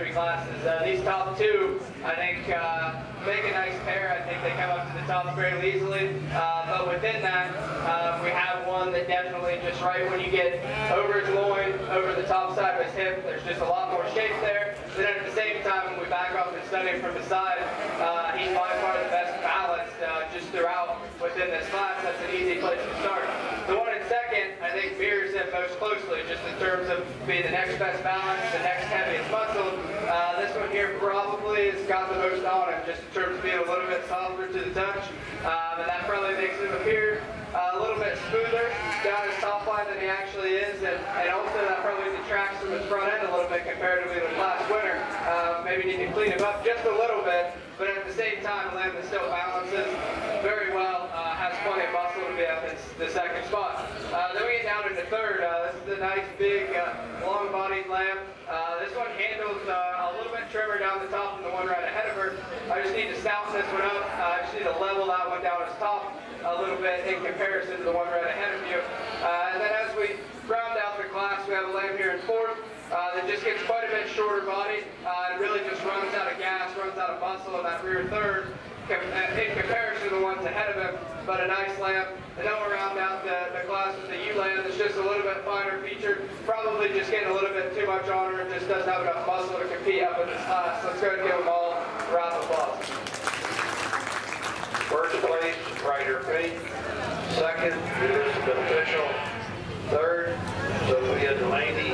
three classes. These top two, I think, make a nice pair. I think they come up to the top fairly easily. But within that, we have one that definitely just right when you get over his loin, over the top side of his hip, there's just a lot more shape there. Then at the same time, when we back off and study him from the side, he's by far the best balanced just throughout within this class. That's an easy place to start. The one in second, I think, mirrors him most closely, just in terms of being the next best balance, the next heaviest muscle. This one here probably has got the most on him, just in terms of being a little bit softer to the touch. And that probably makes him appear a little bit smoother down his top line than he actually is. And also that probably detracts from his front end a little bit comparatively to the class winner. Maybe need to clean him up just a little bit, but at the same time, Lamb still balances very well, has plenty of muscle to be up in the second spot. Then we get down into third. This is a nice, big, long-bodied Lamb. This one handles a little bit trimmer down the top than the one right ahead of her. I just need to stouten this one up. I just need to level that one down his top a little bit in comparison to the one right ahead of you. And then as we round out the class, we have a Lamb here in fourth that just gets quite a bit shorter body. It really just runs out of gas, runs out of muscle in that rear third in comparison to the ones ahead of him, but a nice Lamb. And then we'll round out the class with the U-Lamb that's just a little bit finer featured, probably just getting a little bit too much on her and just doesn't have enough muscle to compete up in this class. Let's go ahead and give them all a round of applause. First place, Ryder Pink. Second, Elizabeth Official. Third, Sophia Delaney.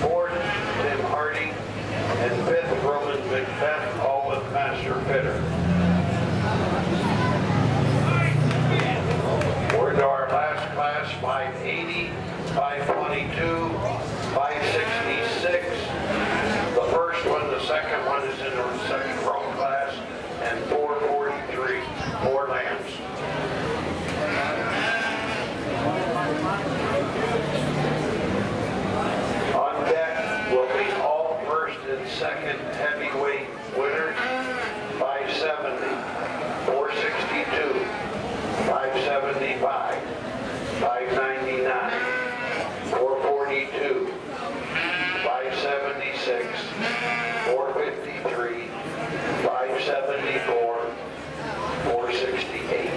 Fourth, Tim Hardy. And fifth, Roman Macbeth, all with Master Fitter. We're into our last class, 580, 522, 566. The first one, the second one is in the second row class, and 443, 4 lambs. On deck will be all first and second heavyweight winners, 570, 462, 575, 599, 442, 576, 453, 574, 468.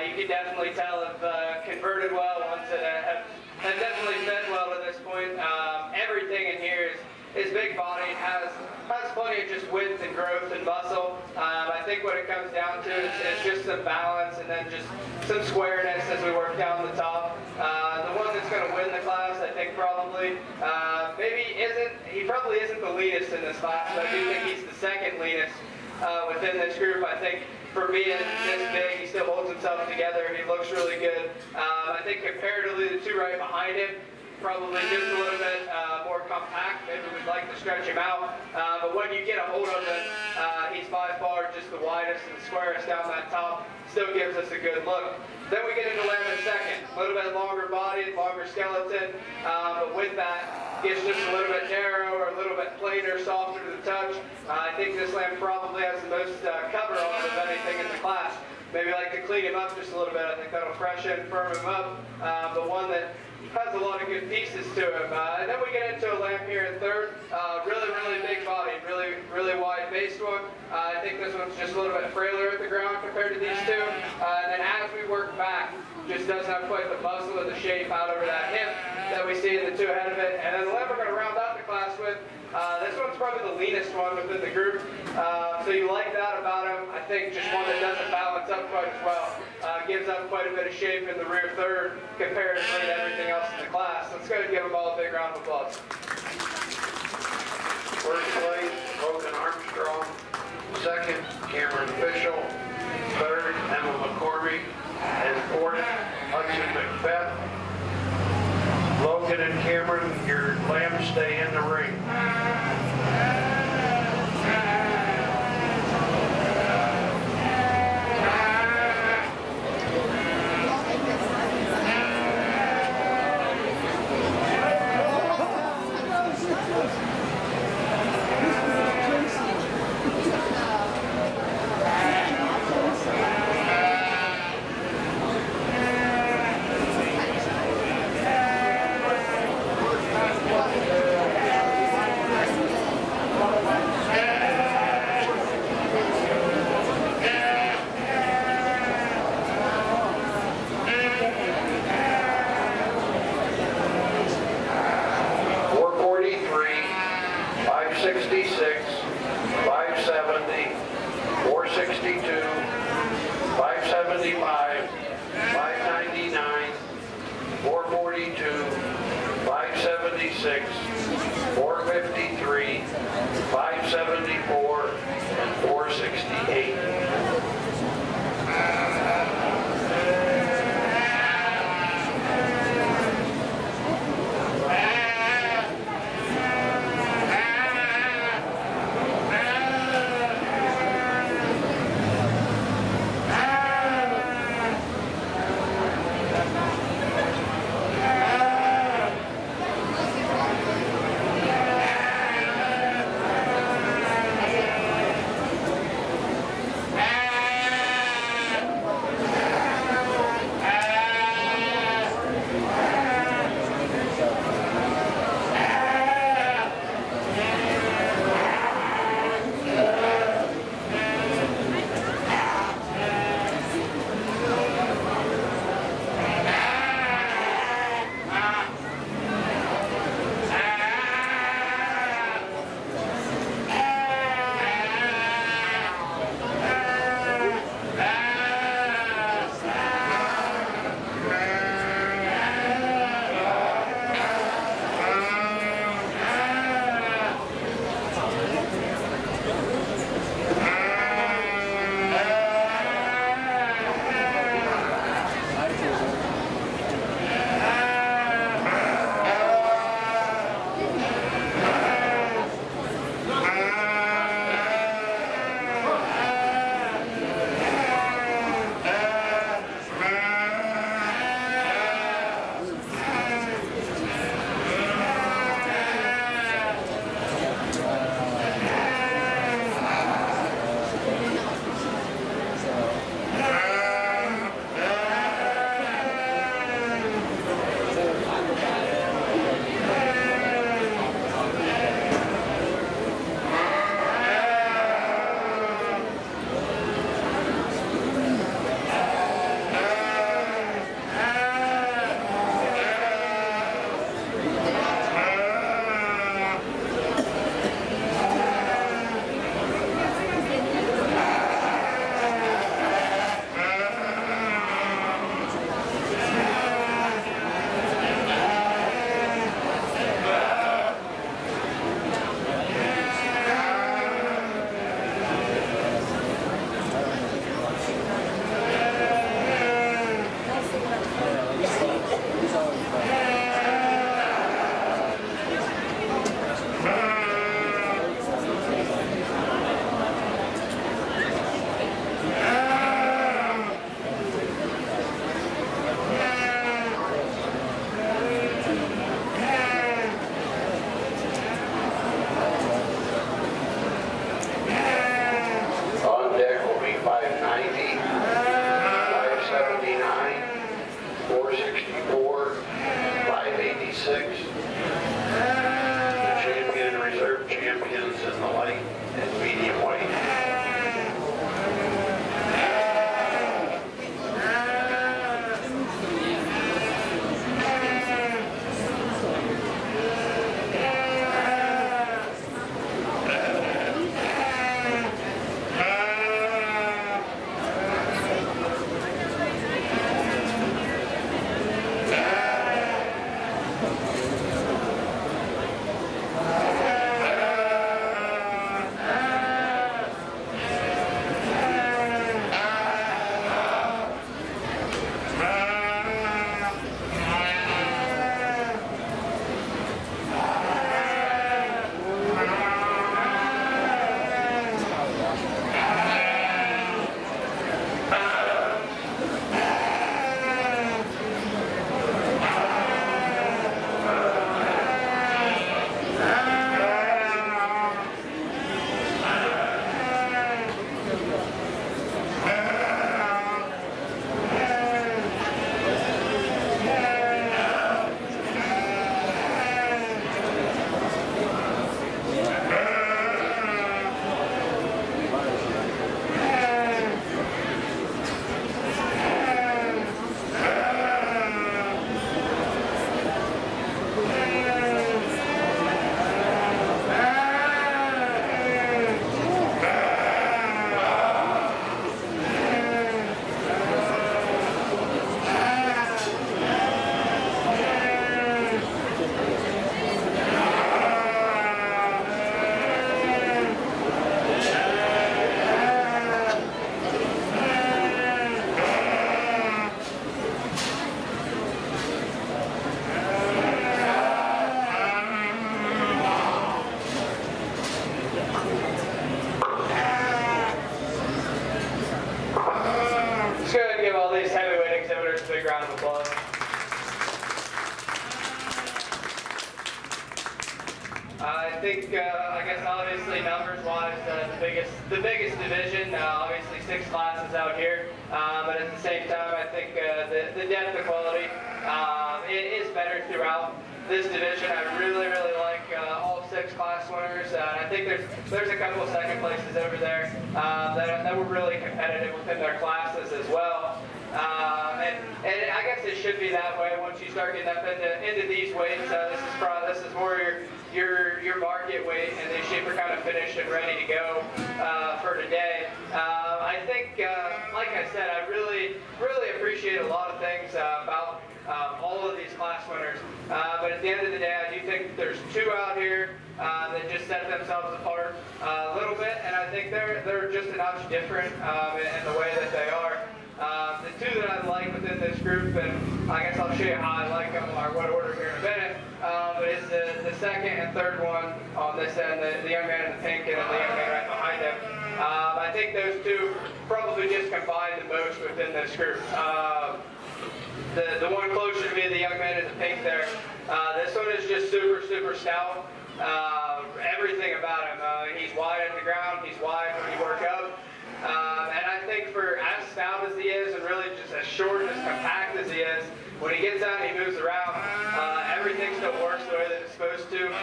You can definitely tell have converted well, ones that have definitely fed well to this point. Everything in here is big body, has plenty of just width and growth and muscle. I think what it comes down to is just some balance and then just some squareness as we work down the top. The one that's going to win the class, I think probably, he probably isn't the leanest in this class, but I do think he's the second leanest within this group. I think for being this big, he still holds himself together. He looks really good. I think comparatively, the two right behind him, probably just a little bit more compact. Maybe we'd like to stretch him out. But when you get a hold of him, he's by far just the widest and squarest down that top. Still gives us a good look. Then we get into Lamb in second. A little bit longer body, longer skeleton. But with that, gets just a little bit narrower, a little bit plainer, softer to the touch. I think this Lamb probably has the most cover on it of anything in the class. maybe like to clean him up just a little bit. I think that'll freshen, firm him up, but one that has a lot of good pieces to him. And then we get into a lamb here in third. Really big body, really wide-based one. I think this one's just a little bit frailer at the ground compared to these two. And then as we work back, just doesn't have quite the muscle or the shape out over that hip that we see in the two ahead of it. And then the lamb we're going to round out the class with, this one's probably the leanest one within the group. So you like that about him. I think just one that doesn't balance up quite as well. Gives up quite a bit of shape in the rear third comparatively to everything else in the class. Let's go ahead and give them all a big round of applause. First place, Logan Armstrong. Second, Cameron Fishel. Third, Emma McCormick. And fourth, Hudson Macbeth. Logan and Cameron, your lambs stay in the ring. 453, 574, and 468. I think, I guess obviously numbers-wise, the biggest division. Obviously 6 classes out here, but at the same time, I think the depth of quality it is better throughout this division. I really like all 6 class winners. And I think there's a couple of second places over there that were really competitive within their classes as well. And I guess it should be that way once you start getting up into these weights. This is more your market weight, and these sheep are kind of finished and ready to go for today. I think, like I said, I really appreciate a lot of things about all of these class winners. But at the end of the day, I do think there's 2 out here that just set themselves apart a little bit, and I think they're just a notch different in the way that they are. The 2 that I like within this group, and I guess I'll show you how I like them, or what order here in a minute, but it's the second and third one on this end, the young man in the pink and the young man right behind him. I think those 2 probably just combine the most within this group. The one closer to me, the young man in the pink there, this one is just super stout. Everything about him. He's wide at the ground, he's wide when you work up. And I think for as stout as he is, and really just as short and as compact as he is, when he gets out and he moves around, everything still works the way that it's supposed to.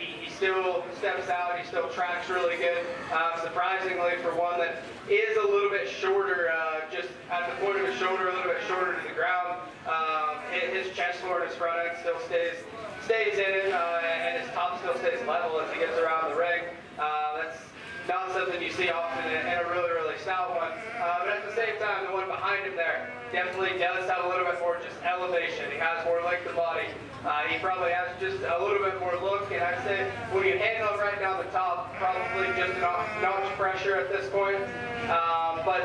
He still steps out, he still tracks really good. Surprisingly, for one that is a little bit shorter, just at the point of his shoulder, a little bit shorter to the ground, his chest floor and his front end still stays in it, and his top still stays level as he gets around the ring. That's not something you see often in a really stout one. But at the same time, the one behind him there definitely does have a little bit more just elevation. He has more length of body. He probably has just a little bit more look, and I'd say when you handle him right down the top, probably just a notch pressure at this point. But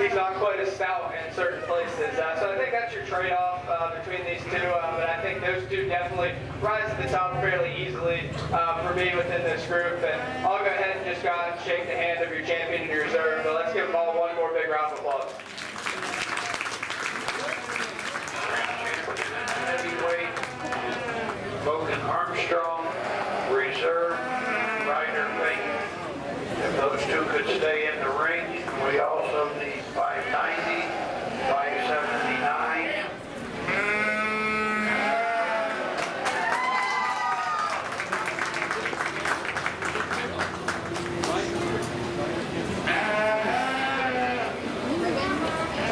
he's not quite as stout in certain places. So I think that's your trade-off between these 2. But I think those 2 definitely rise to the top fairly easily for me within this group. And I'll go ahead and just go out and shake the hand of your champion and your reserve. But let's give them all one more big round of applause. Heavyweight, Logan Armstrong, reserve, Ryder Fink. If those 2 could stay in the ring, we also need 590, 579.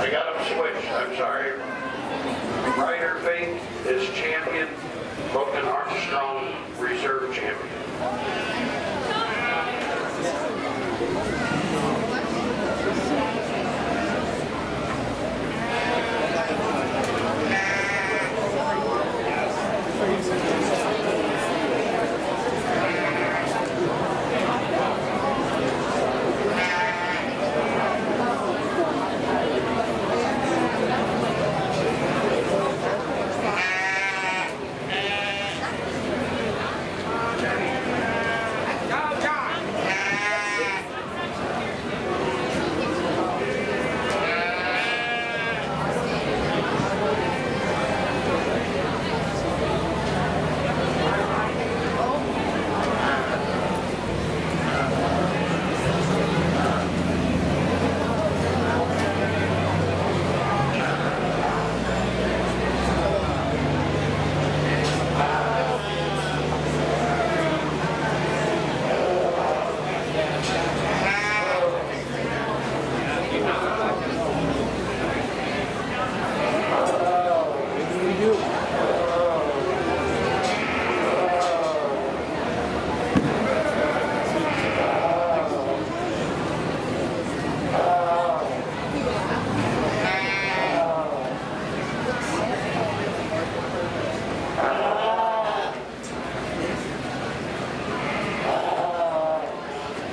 I got them switched, I'm sorry. Ryder Fink is champion, Logan Armstrong, reserve champion.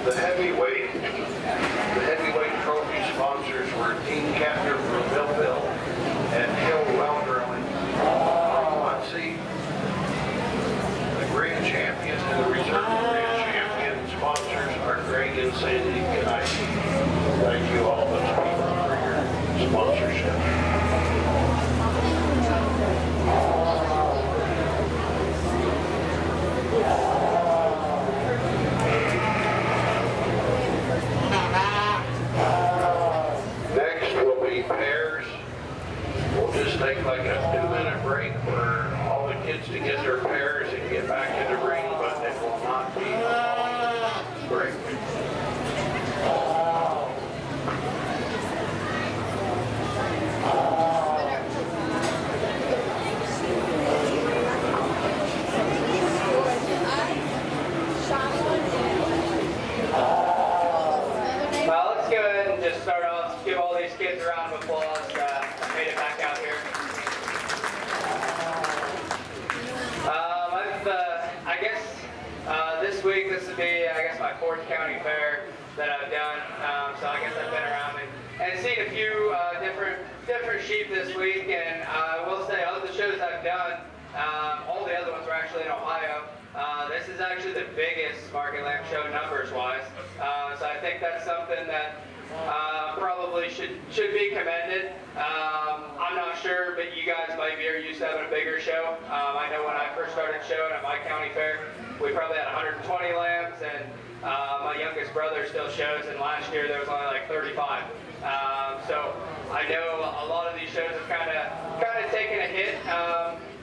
The heavyweight trophy sponsors were Team Captain from Millville and Hill Weldering from Muncie. The grand champion and the reserve grand champion sponsors are Greg and Sandy. And I thank you all those people for your sponsorship. this would be, I guess, my 4th county fair that I've done. So I guess I've been around and seen a few different sheep this week. And I will say, of the shows I've done, all the other ones were actually in Ohio. This is actually the biggest market lamb show numbers-wise. So I think that's something that probably should be commended. I'm not sure, but you guys might be used to having a bigger show. I know when I first started showing at my county fair, we probably had 120 lambs, and my youngest brother still shows, and last year there was only like 35. So I know a lot of these shows have kind of taken a hit,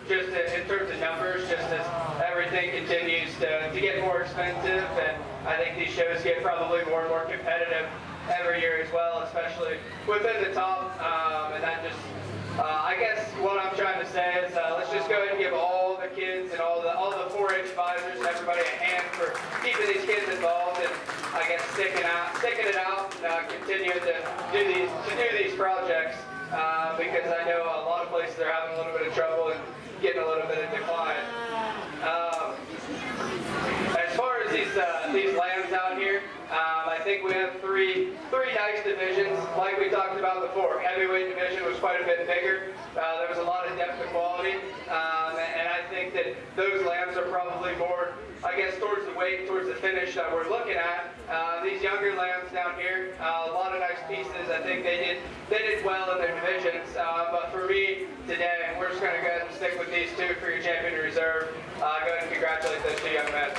just in terms of numbers, just as everything continues to get more expensive, and I think these shows get probably more and more competitive every year as well, especially within the top. And that just, I guess what I'm trying to say is, let's just go ahead and give all the kids and all the 4-H advisors and everybody a hand for keeping these kids involved, and I guess sticking it out, and continuing to do these projects, because I know a lot of places are having a little bit of trouble and getting a little bit of decline. As far as these lambs out here, I think we have three nice divisions. Like we talked about before, heavyweight division was quite a bit bigger. There was a lot of depth of quality, and I think that those lambs are probably more, I guess, towards the weight, towards the finish that we're looking at. These younger lambs down here, a lot of nice pieces. I think they did well in their divisions. But for me today, we're just going to go ahead and stick with these two for your champion reserve. Go ahead and congratulate those two young men.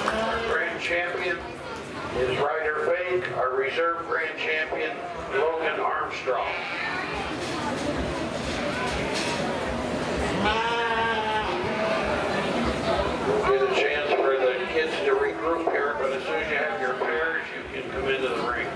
Our grand champion is Ryder Fake. Our reserve grand champion, Logan Armstrong. We'll get a chance for the kids to regroup here, but as soon as you have your pairs, you can come into the ring.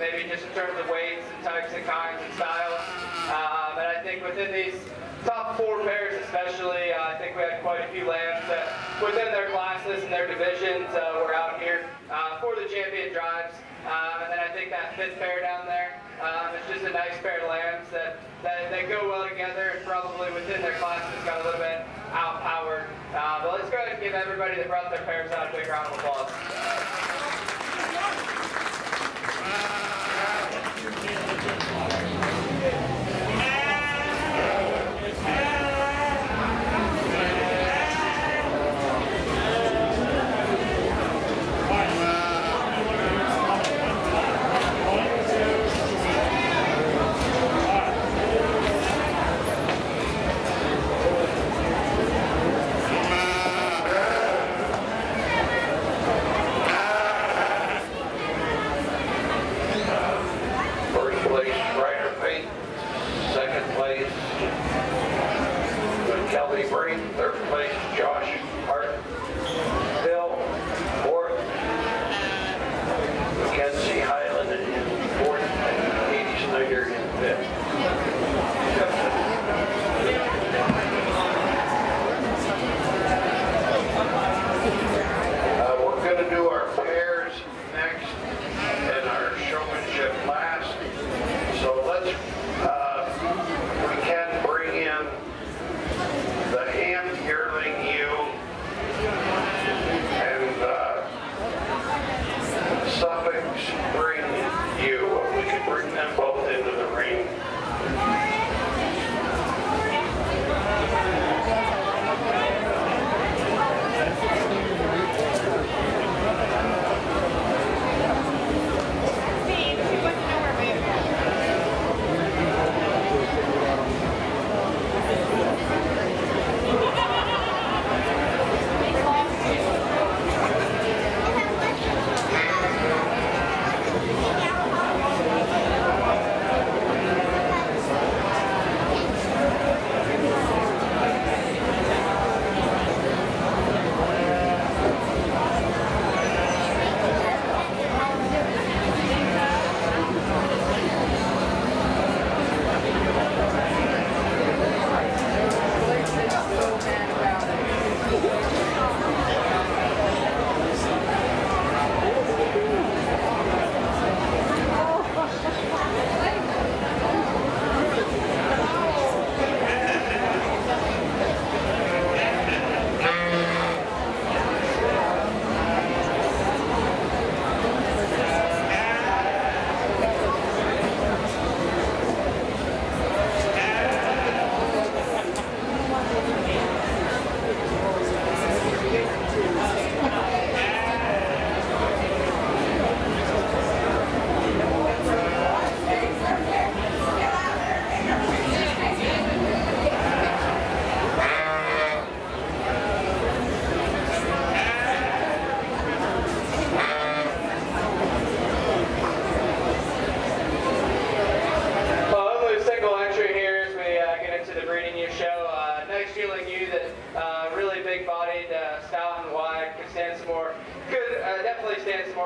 maybe just in terms of weights and types and kinds and styles. And I think within these top 4 pairs especially, I think we had quite a few lambs that within their classes and their divisions were out here for the champion drives. And then I think that 5th pair down there, it's just a nice pair of lambs that go well together and probably within their classes got a little bit outpowered. But let's go ahead and give everybody that brought their pairs out a big round of applause.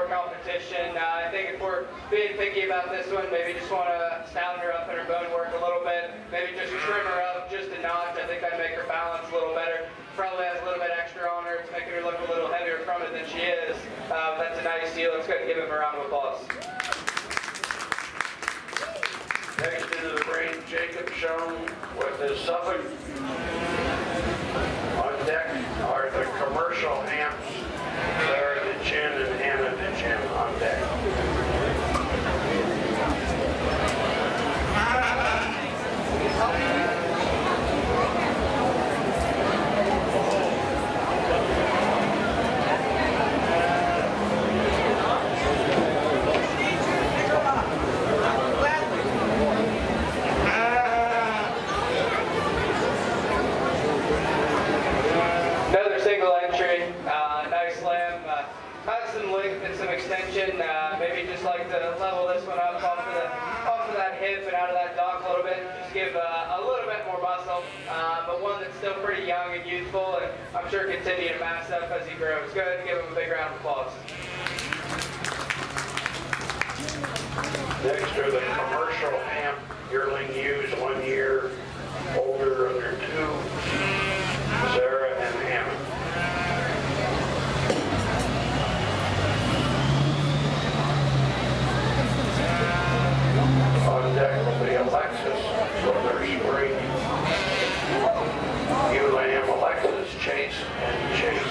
Competition. I think if we're being picky about this one, maybe just want to sound her up in her bone work a little bit, maybe just trim her up just a notch. I think that'd make her balance a little better. Probably has a little bit extra on her. It's making her look a little heavier from it than she is. That's a nice deal. Let's go ahead and give him a round of applause. Next into the ring, Jacob Schoen with his Suffolk. On deck are the commercial amps. Sarah DeChin and Hannah DeChin on deck. Another single entry, nice lamb, has some length and some extension. Maybe just like to level this one up off of that hip and out of that dock a little bit. Just give a little bit more muscle, but one that's still pretty young and youthful, and I'm sure continue to mass up as he grows. Go ahead and give him a big round of applause. Next are the commercial amp yearling ewes, 1 year, older under 2, Sarah and Hammond. On deck will be Alexis from their spring ewe lamb, Alexis, Chase, and Chase.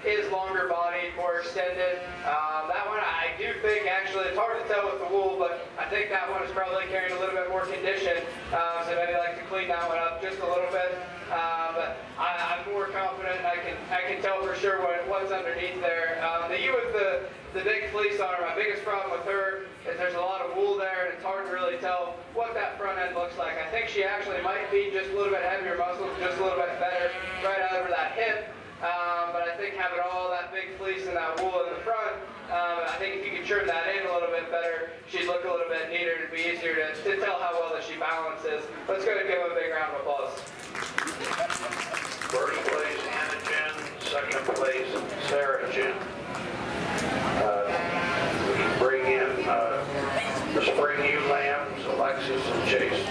Is longer bodied, more extended. That one I do think actually, it's hard to tell with the wool, but I think that one is probably carrying a little bit more condition. So maybe I like to clean that one up just a little bit. But I'm more confident. I can tell for sure what's underneath there. The ewe with the big fleece on her, my biggest problem with her is there's a lot of wool there, and it's hard to really tell what that front end looks like. I think she actually might be just a little bit heavier muscles, just a little bit better right over that hip. But I think having all that big fleece and that wool in the front, I think if you could trim that in a little bit better, she'd look a little bit neater. It'd be easier to tell how well that she balances. Let's go ahead and give her a big round of applause. First place, Hannah Jen. Second place, Sarah Jen. We can bring in the spring ewe lambs, Alexis and Chase.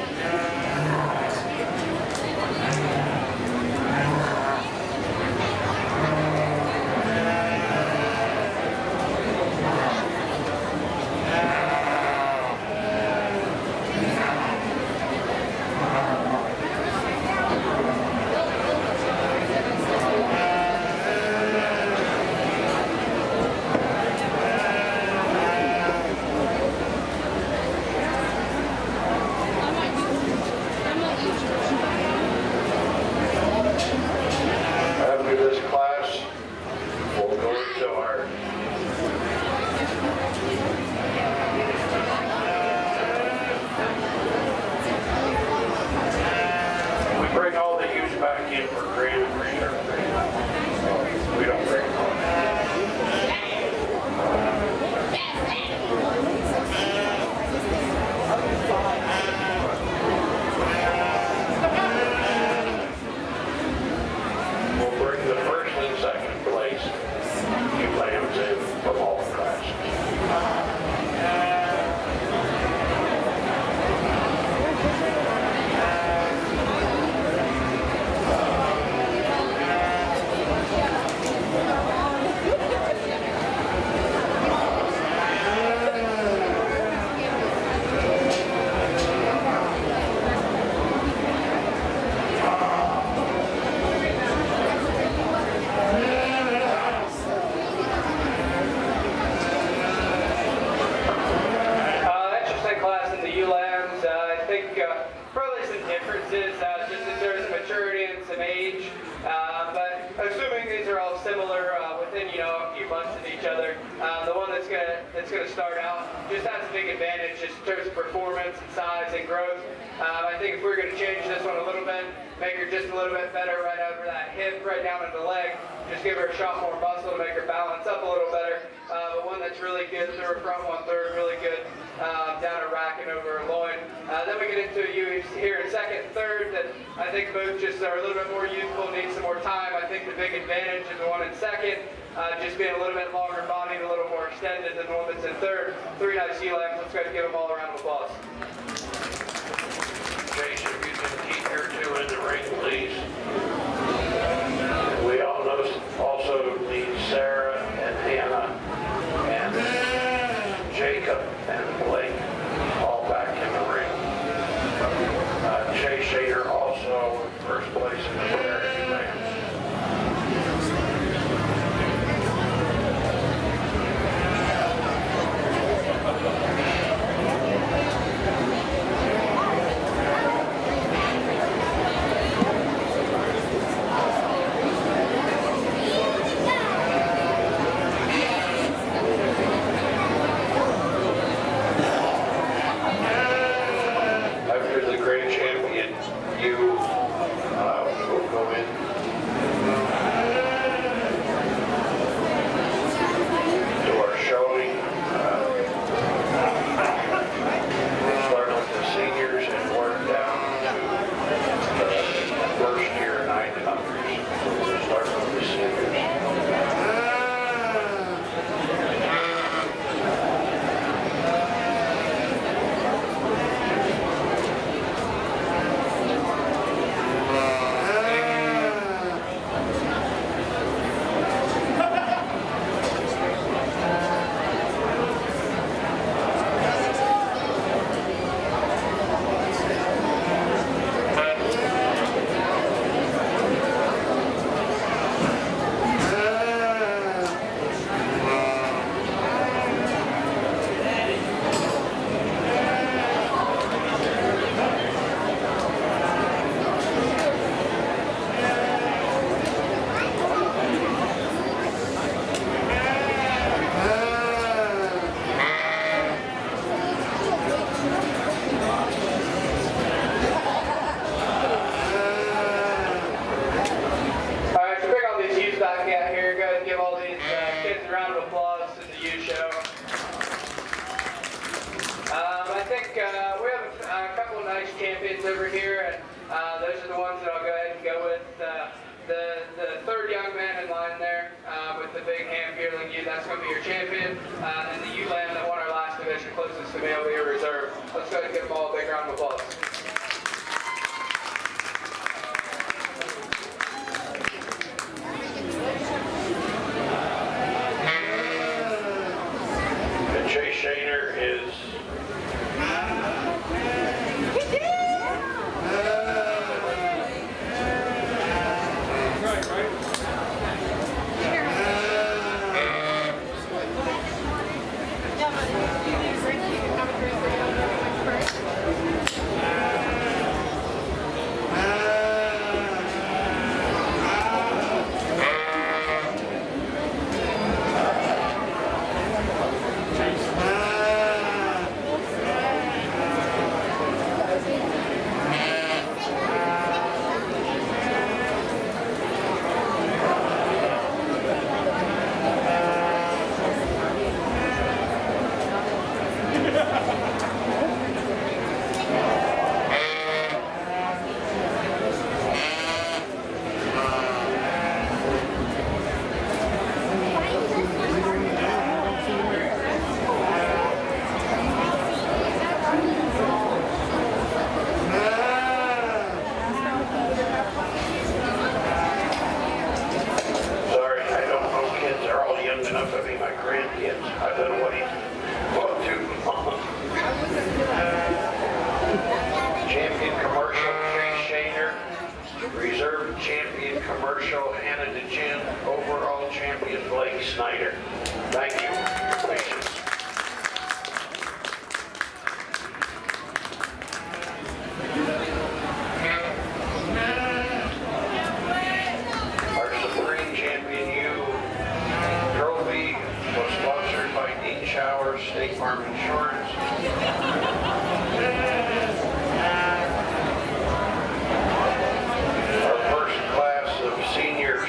That's going to start out just has a big advantage just in terms of performance and size and growth. I think if we're going to change this one a little bit, make her just a little bit better right over that hip, right down into the leg, just give her a shot more muscle to make her balance up a little better. But one that's really good through her front 1/3, really good down her rack and over her loin. Then we get into you here in second and third that I think both just are a little bit more youthful, need some more time. I think the big advantage of the one in second, just being a little bit longer bodied, a little more extended than the one that's in third. 3 nice U-lambs. Let's go ahead and give them all a round of applause. Jason, if you can keep your two in the ring, please. We all know also need Sarah and Hannah and Jacob and Blake all back in the ring. Jay Shader also in first place in the charity lambs. After the great champion, you will go in. To our showing. Start with the seniors and work down to the first year 900s. Start with the seniors. Champions over here, and those are the ones that I'll go ahead and go with. The third young man in line there with the big ham yearling ewe, that's going to be your champion. And the ewe lamb that won our last division closest to me will be your reserve. Let's go ahead and give them all a big round of applause. And Jay Shaner is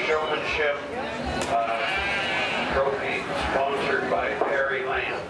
Showmanship trophy sponsored by Perry Lambs.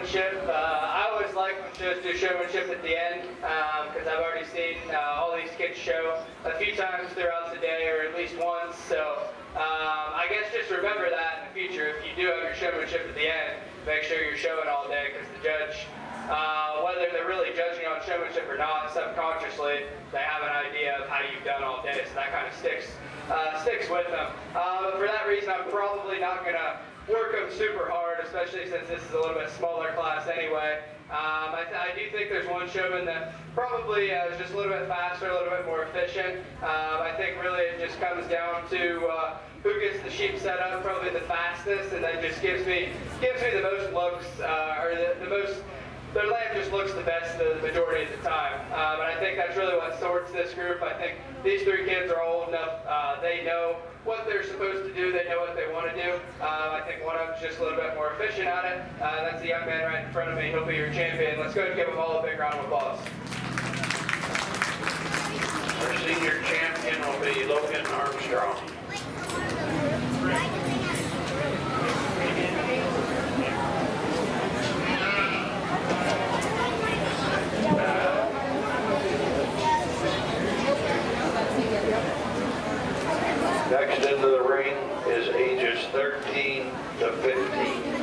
showmanship. I always like when shows do showmanship at the end because I've already seen all these kids show a few times throughout the day or at least once. So I guess just remember that in the future. If you do have your showmanship at the end, make sure you're showing all day because the judge, whether they're really judging on showmanship or not, subconsciously they have an idea of how you've done all day, so that kind of sticks with them. But for that reason, I'm probably not going to work them super hard, especially since this is a little bit smaller class anyway. I do think there's one showman that probably is just a little bit faster, a little bit more efficient. I think really it just comes down to who gets the sheep set up probably the fastest, and then just gives me the most looks, or the most. Their lamb just looks the best the majority of the time. But I think that's really what sorts this group. I think these three kids are old enough. They know what they're supposed to do. They know what they want to do. I think one of them's just a little bit more efficient at it. That's the young man right in front of me. He'll be your champion. Let's go ahead and give them all a big round of applause. Our senior champion will be Logan Armstrong. Next into the ring is ages 13 to 15.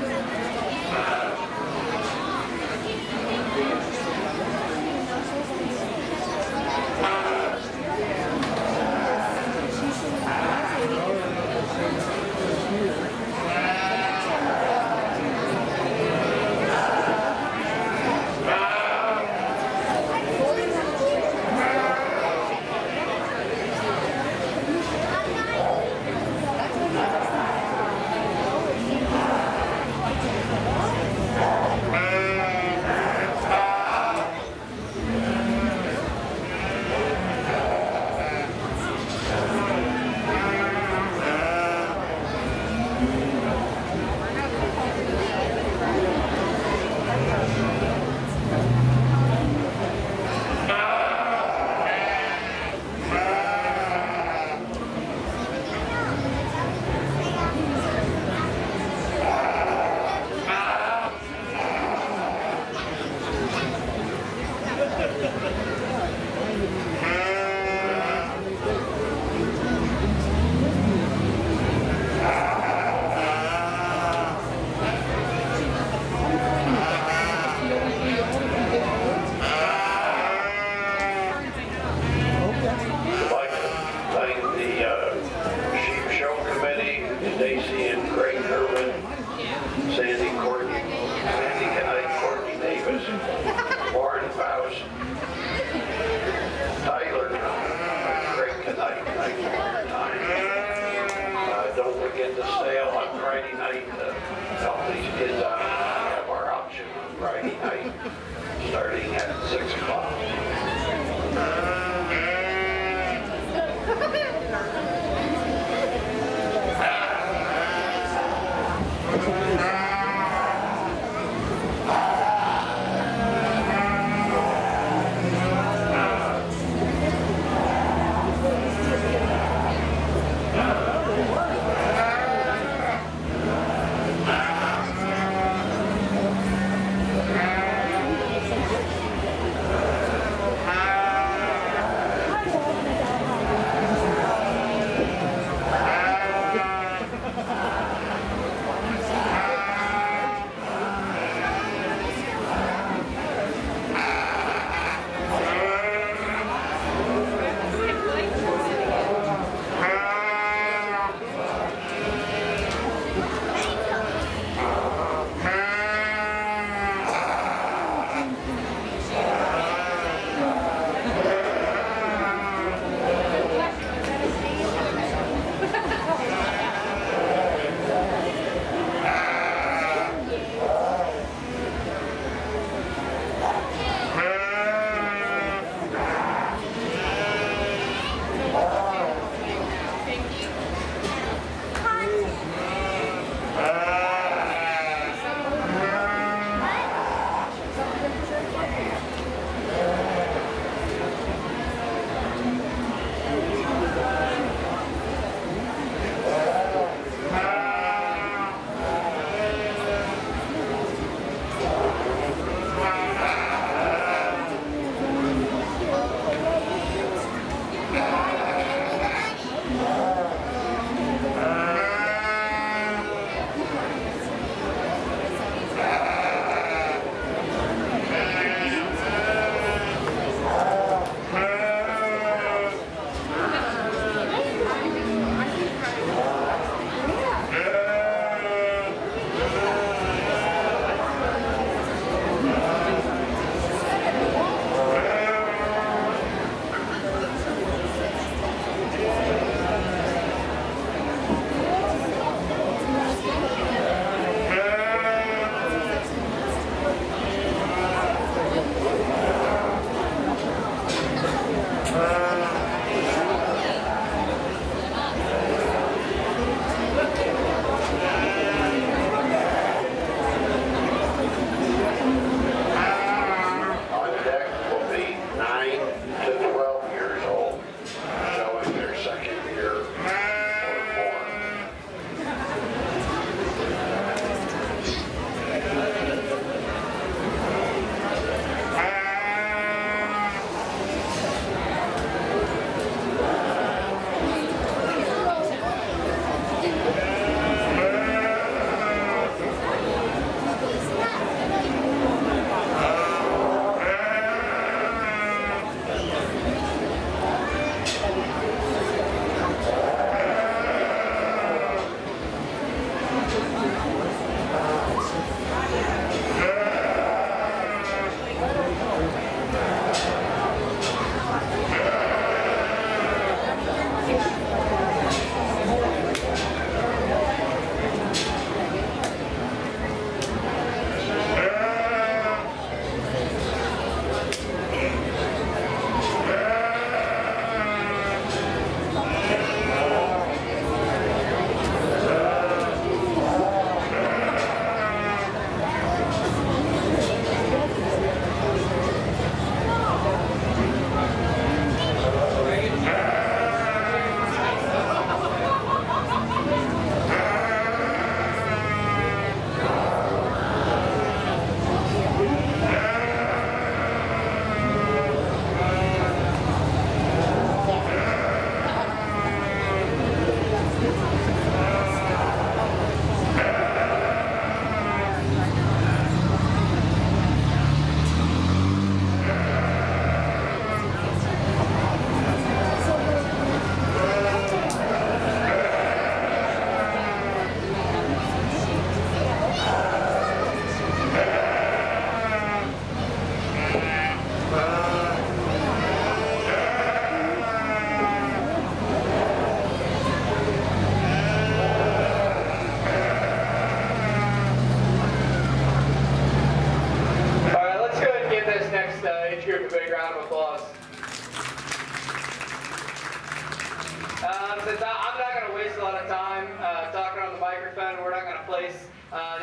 Starting at 6 o'clock.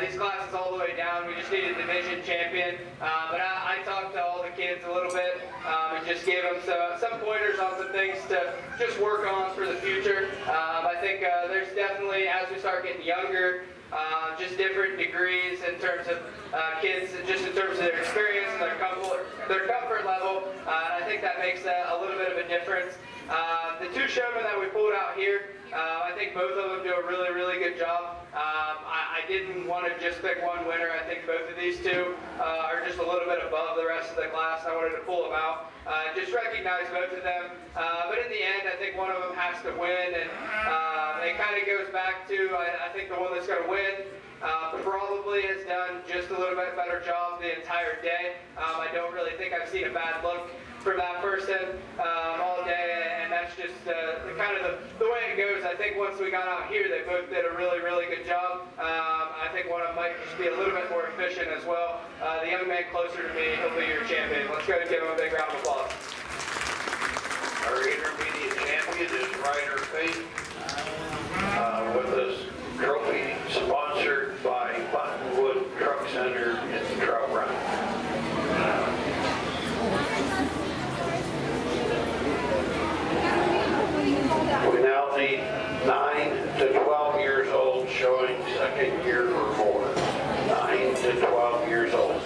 these classes all the way down. We just need a division champion. But I talked to all the kids a little bit and just gave them some pointers on some things to just work on for the future. I think there's definitely, as we start getting younger, just different degrees in terms of kids, just in terms of their experience and their comfort level. And I think that makes a little bit of a difference. The two showmen that we pulled out here, I think both of them do a really, really good job. I didn't want to just pick one winner. I think both of these two are just a little bit above the rest of the class. I wanted to pull them out, just recognize both of them. But in the end, I think one of them has to win, and it kind of goes back to, I think the one that's going to win probably has done just a little bit better job the entire day. I don't really think I've seen a bad look from that person all day, and that's just kind of the way it goes. I think once we got out here, they both did a really, really good job. I think one of them might just be a little bit more efficient as well. The young man closer to me, he'll be your champion. Let's go and give him a big round of applause. Our intermediate champion is Ryder Faith, with this trophy sponsored by Buttonwood Truck Center in Trout Run. We now need 9 to 12 years old showing second year or more. 9 to 12 years old.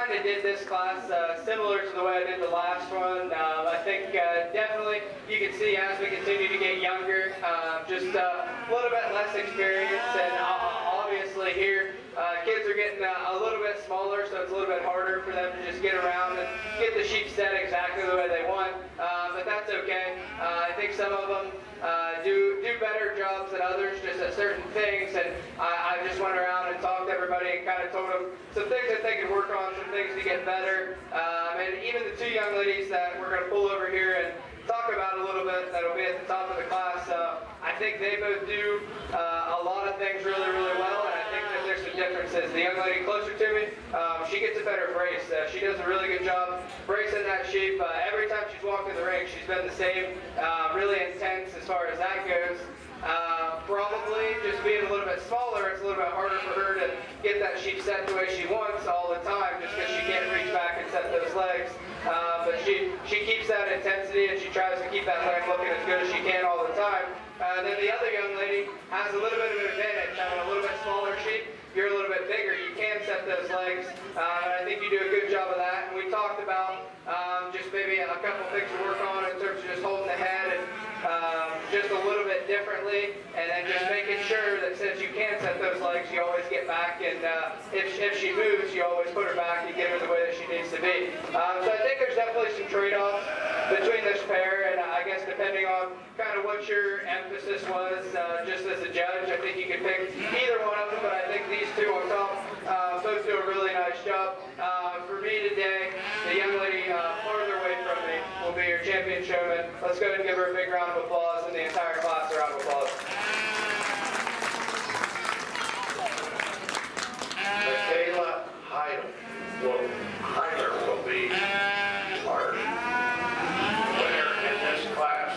kind of did this class similar to the way I did the last one. I think definitely you can see as we continue to get younger, just a little bit less experience, and obviously here kids are getting a little bit smaller, so it's a little bit harder for them to just get around and get the sheep set exactly the way they want, but that's okay. I think some of them do better jobs than others just at certain things, and I just went around and talked to everybody and kind of told them some things that they could work on, some things to get better, and even the two young ladies that we're going to pull over here and talk about a little bit that'll be at the top of the class, I think they both do a lot of things really, really well, and I think that there's some differences. The young lady closer to me, she gets a better brace. She does a really good job bracing that sheep. Every time she's walked in the ring, she's been the same, really intense as far as that goes. Probably just being a little bit smaller, it's a little bit harder for her to get that sheep set the way she wants all the time, just because she can't reach back and set those legs. But she keeps that intensity, and she tries to keep that leg looking as good as she can all the time. Then the other young lady has a little bit of an advantage, having a little bit smaller sheep. You're a little bit bigger, you can set those legs, and I think you do a good job of that. And we talked about just maybe a couple things to work on in terms of just holding the head and just a little bit differently, and then just making sure that since you can set those legs, you always get back, and if she moves, you always put her back and get her the way that she needs to be. So I think there's definitely some trade-offs between this pair, and I guess depending on kind of what your emphasis was, just as a judge, I think you could pick either one of them, but I think these two on top both do a really nice job. For me today, the young lady farther away from me will be your champion showman. Let's go ahead and give her a big round of applause, and the entire class a round of applause. Michaela Hyler will be our winner in this class.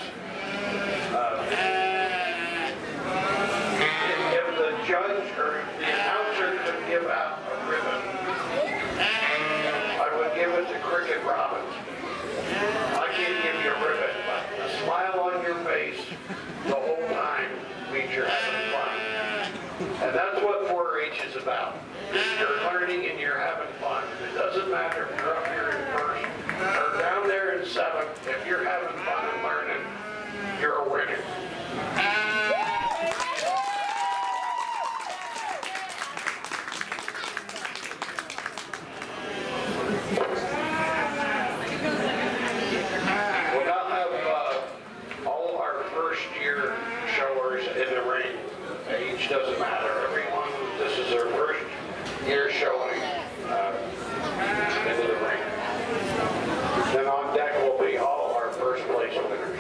If the judge or if the announcer could give out a ribbon, I would give it to Cricket Robbins. I can't give you a ribbon, but the smile on your face the whole time means you're having fun. And that's what 4-H is about. You're learning and you're having fun. It doesn't matter if you're up here in first or down there in seventh. If you're having fun and learning, you're a winner. We'll now have all of our first-year showers in the ring. Age doesn't matter. Everyone, this is their first year showing into the ring. Then on deck will be all our first place winners.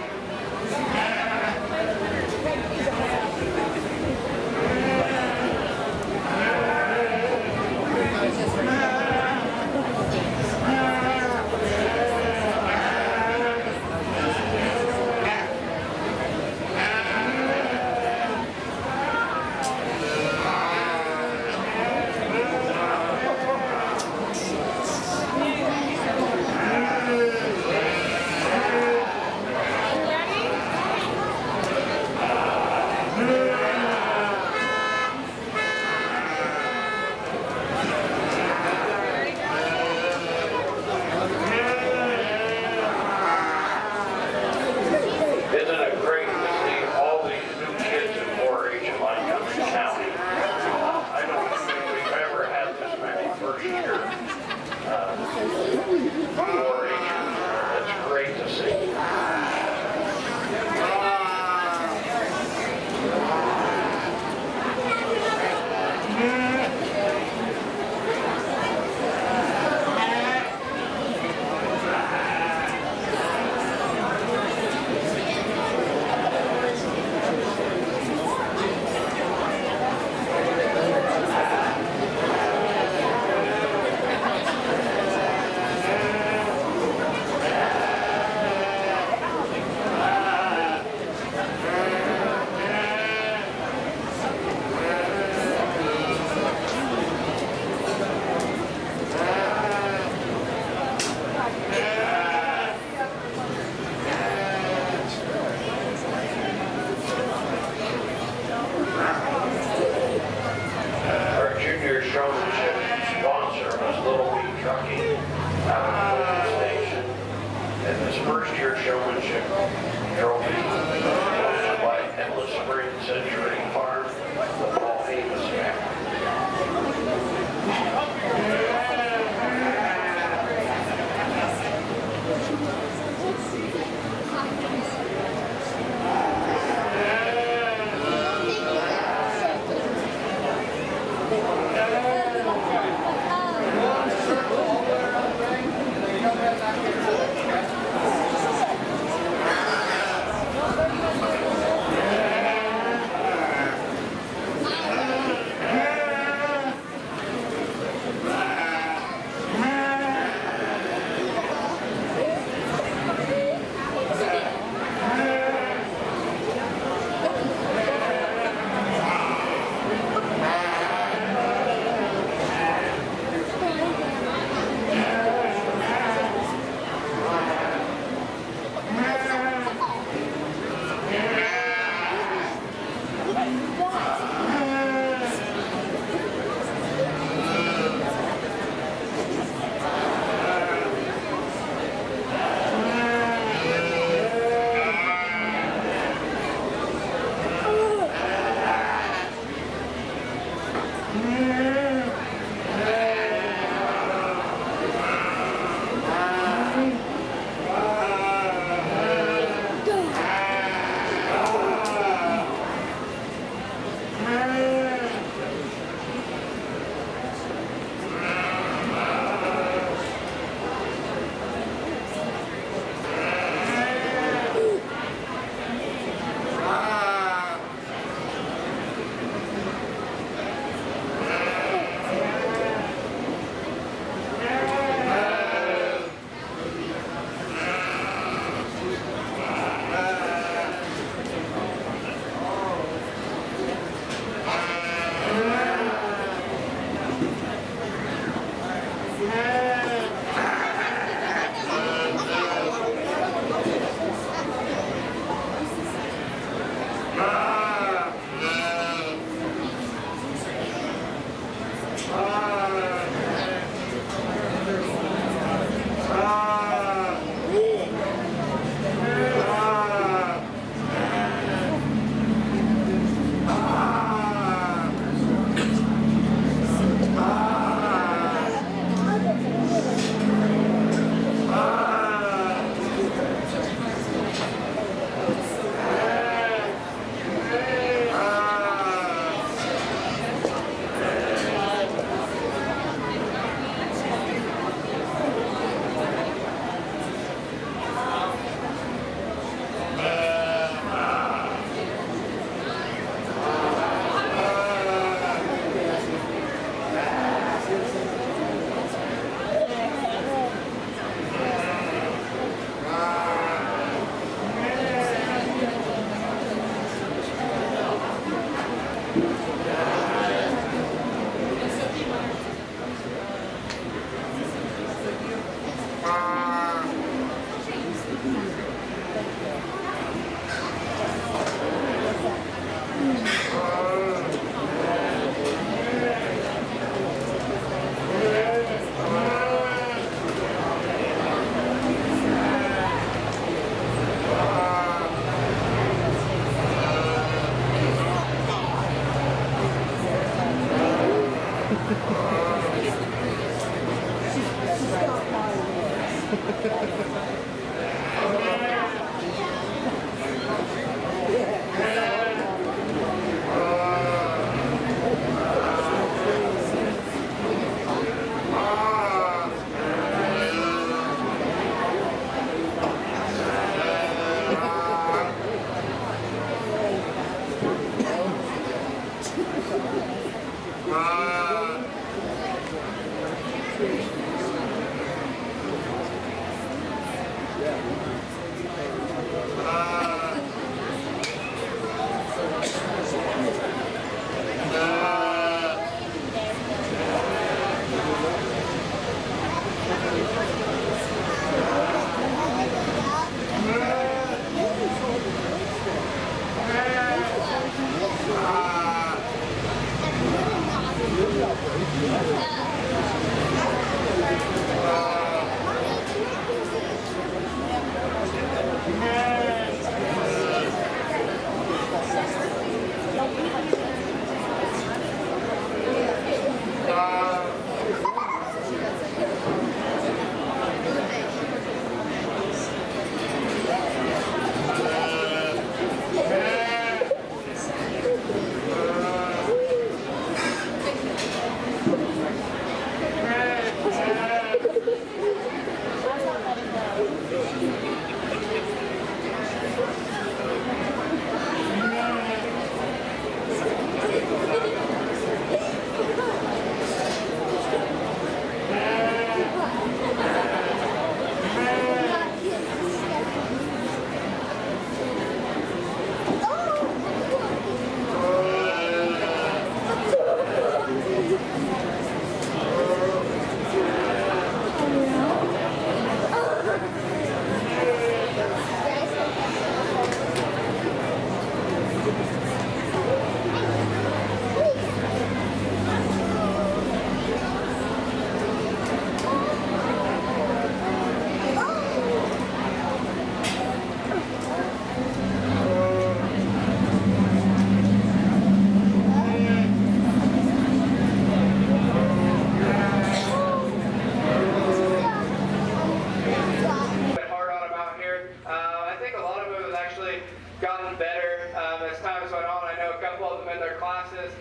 gotten better as times went on. I know a couple of them in their classes,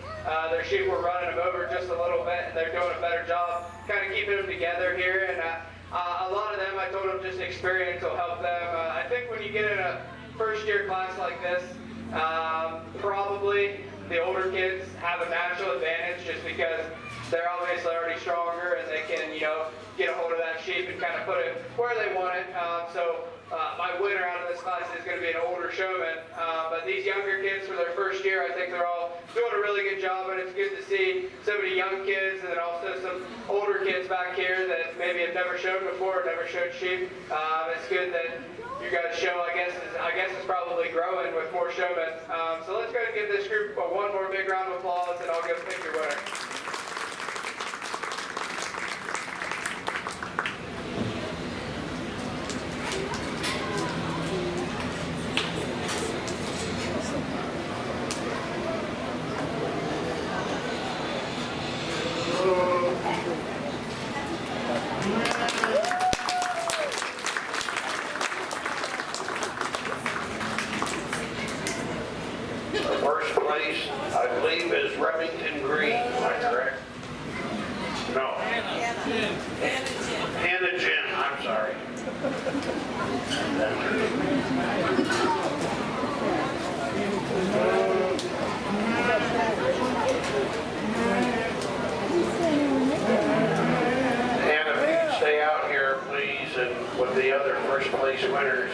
their sheep were running them over just a little bit, and they're doing a better job kind of keeping them together here. And a lot of them, I told them just experience will help them. I think when you get in a first-year class like this, probably the older kids have a natural advantage just because they're obviously already stronger and they can, get a hold of that sheep and kind of put it where they want it. My winner out of this class is going to be an older showman. But these younger kids for their first year, I think they're all doing a really good job, and it's good to see so many young kids and then also some older kids back here that maybe have never showed before, never showed sheep. It's good that you guys show, I guess it's probably growing with more showmen. So let's go ahead and give this group one more big round of applause, and I'll go pick your winner. First place, I believe, is Remington Green. Am I correct? No. Hannah Jen. I'm sorry. Hannah, if you can stay out here, please, and with the other first place winners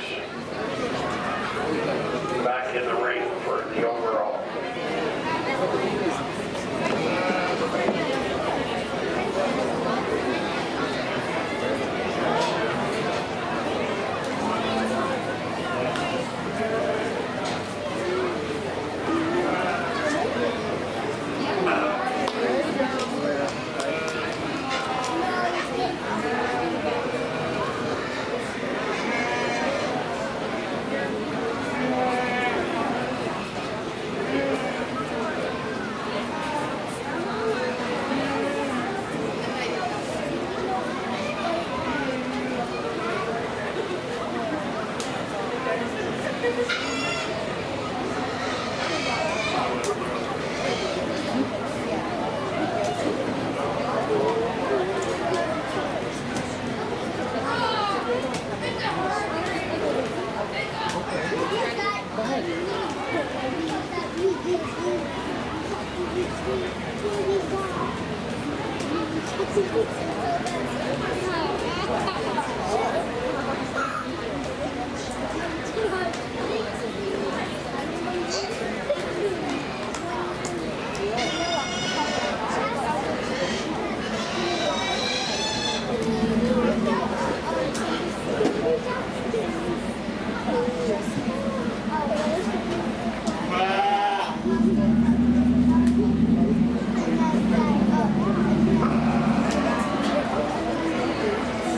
back in the ring for the overall.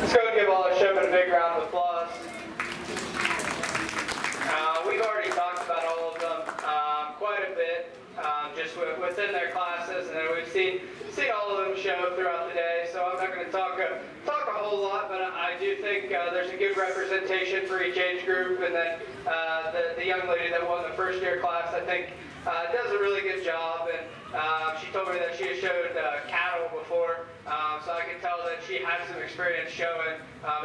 Let's go and give all our showmen a big round of applause. We've already talked about all of them quite a bit, just within their classes, and then we've seen all of them show throughout the day. So I'm not going to talk a whole lot, but I do think there's a good representation for each age group, and then the young lady that won the first year class, I think, does a really good job, and she told me that she has showed cattle before, so I can tell that she had some experience showing,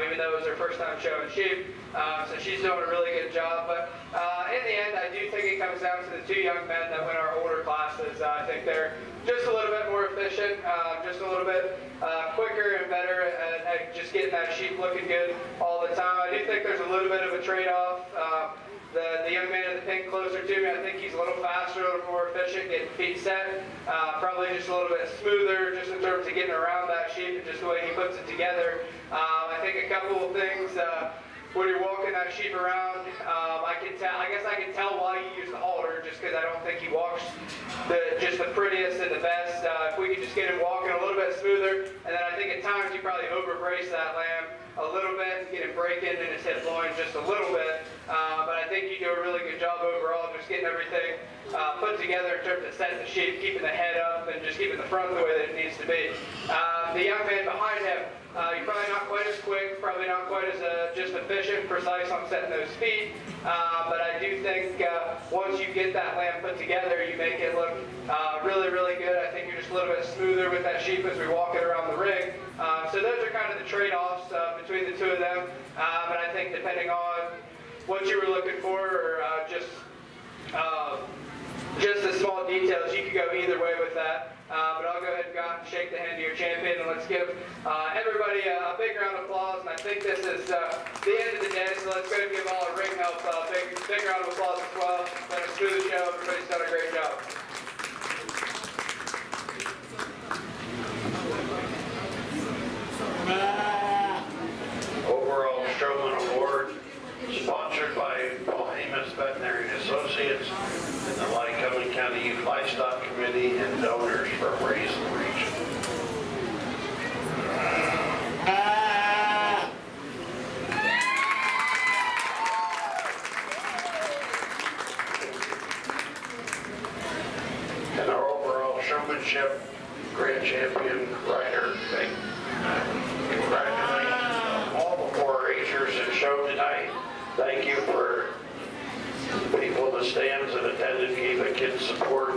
even though it was her first time showing sheep, so she's doing a really good job. But in the end, I do think it comes down to the two young men that win our older classes. I think they're just a little bit more efficient, just a little bit quicker and better at just getting that sheep looking good all the time. I do think there's a little bit of a trade-off. The young man in the pink closer to me, I think he's a little faster, a little more efficient, getting feet set, probably just a little bit smoother just in terms of getting around that sheep and just the way he puts it together. I think a couple of things, when you're walking that sheep around, I guess I can tell why you use the halter, just because I don't think he walks just the prettiest and the best. If we could just get him walking a little bit smoother, and then I think at times you probably overbrace that lamb a little bit, get him breaking in his hip loin just a little bit. But I think you do a really good job overall, just getting everything put together in terms of setting the sheep, keeping the head up, and just keeping the front the way that it needs to be. The young man behind him, you're probably not quite as quick, probably not quite as just efficient, precise on setting those feet. But I do think once you get that lamb put together, you make it look really, really good. I think you're just a little bit smoother with that sheep as we walk it around the ring. So those are kind of the trade-offs between the two of them. But I think depending on what you were looking for, or just the small details, you could go either way with that. But I'll go ahead and go out and shake the hand of your champion, and let's give everybody a big round of applause. And I think this is the end of the day, so let's go ahead and give all our ring help a big round of applause as well. Let us do the show. Everybody's done a great job. Overall Showman Award, sponsored by Paul Amos Veterinary Associates and the Lycoming County Youth Livestock Committee, and donors from Raise the Region. And our overall showmanship grand champion rider, congratulations all the 4-H'ers that showed tonight. Thank you for people in the stands that attended, gave the kids support.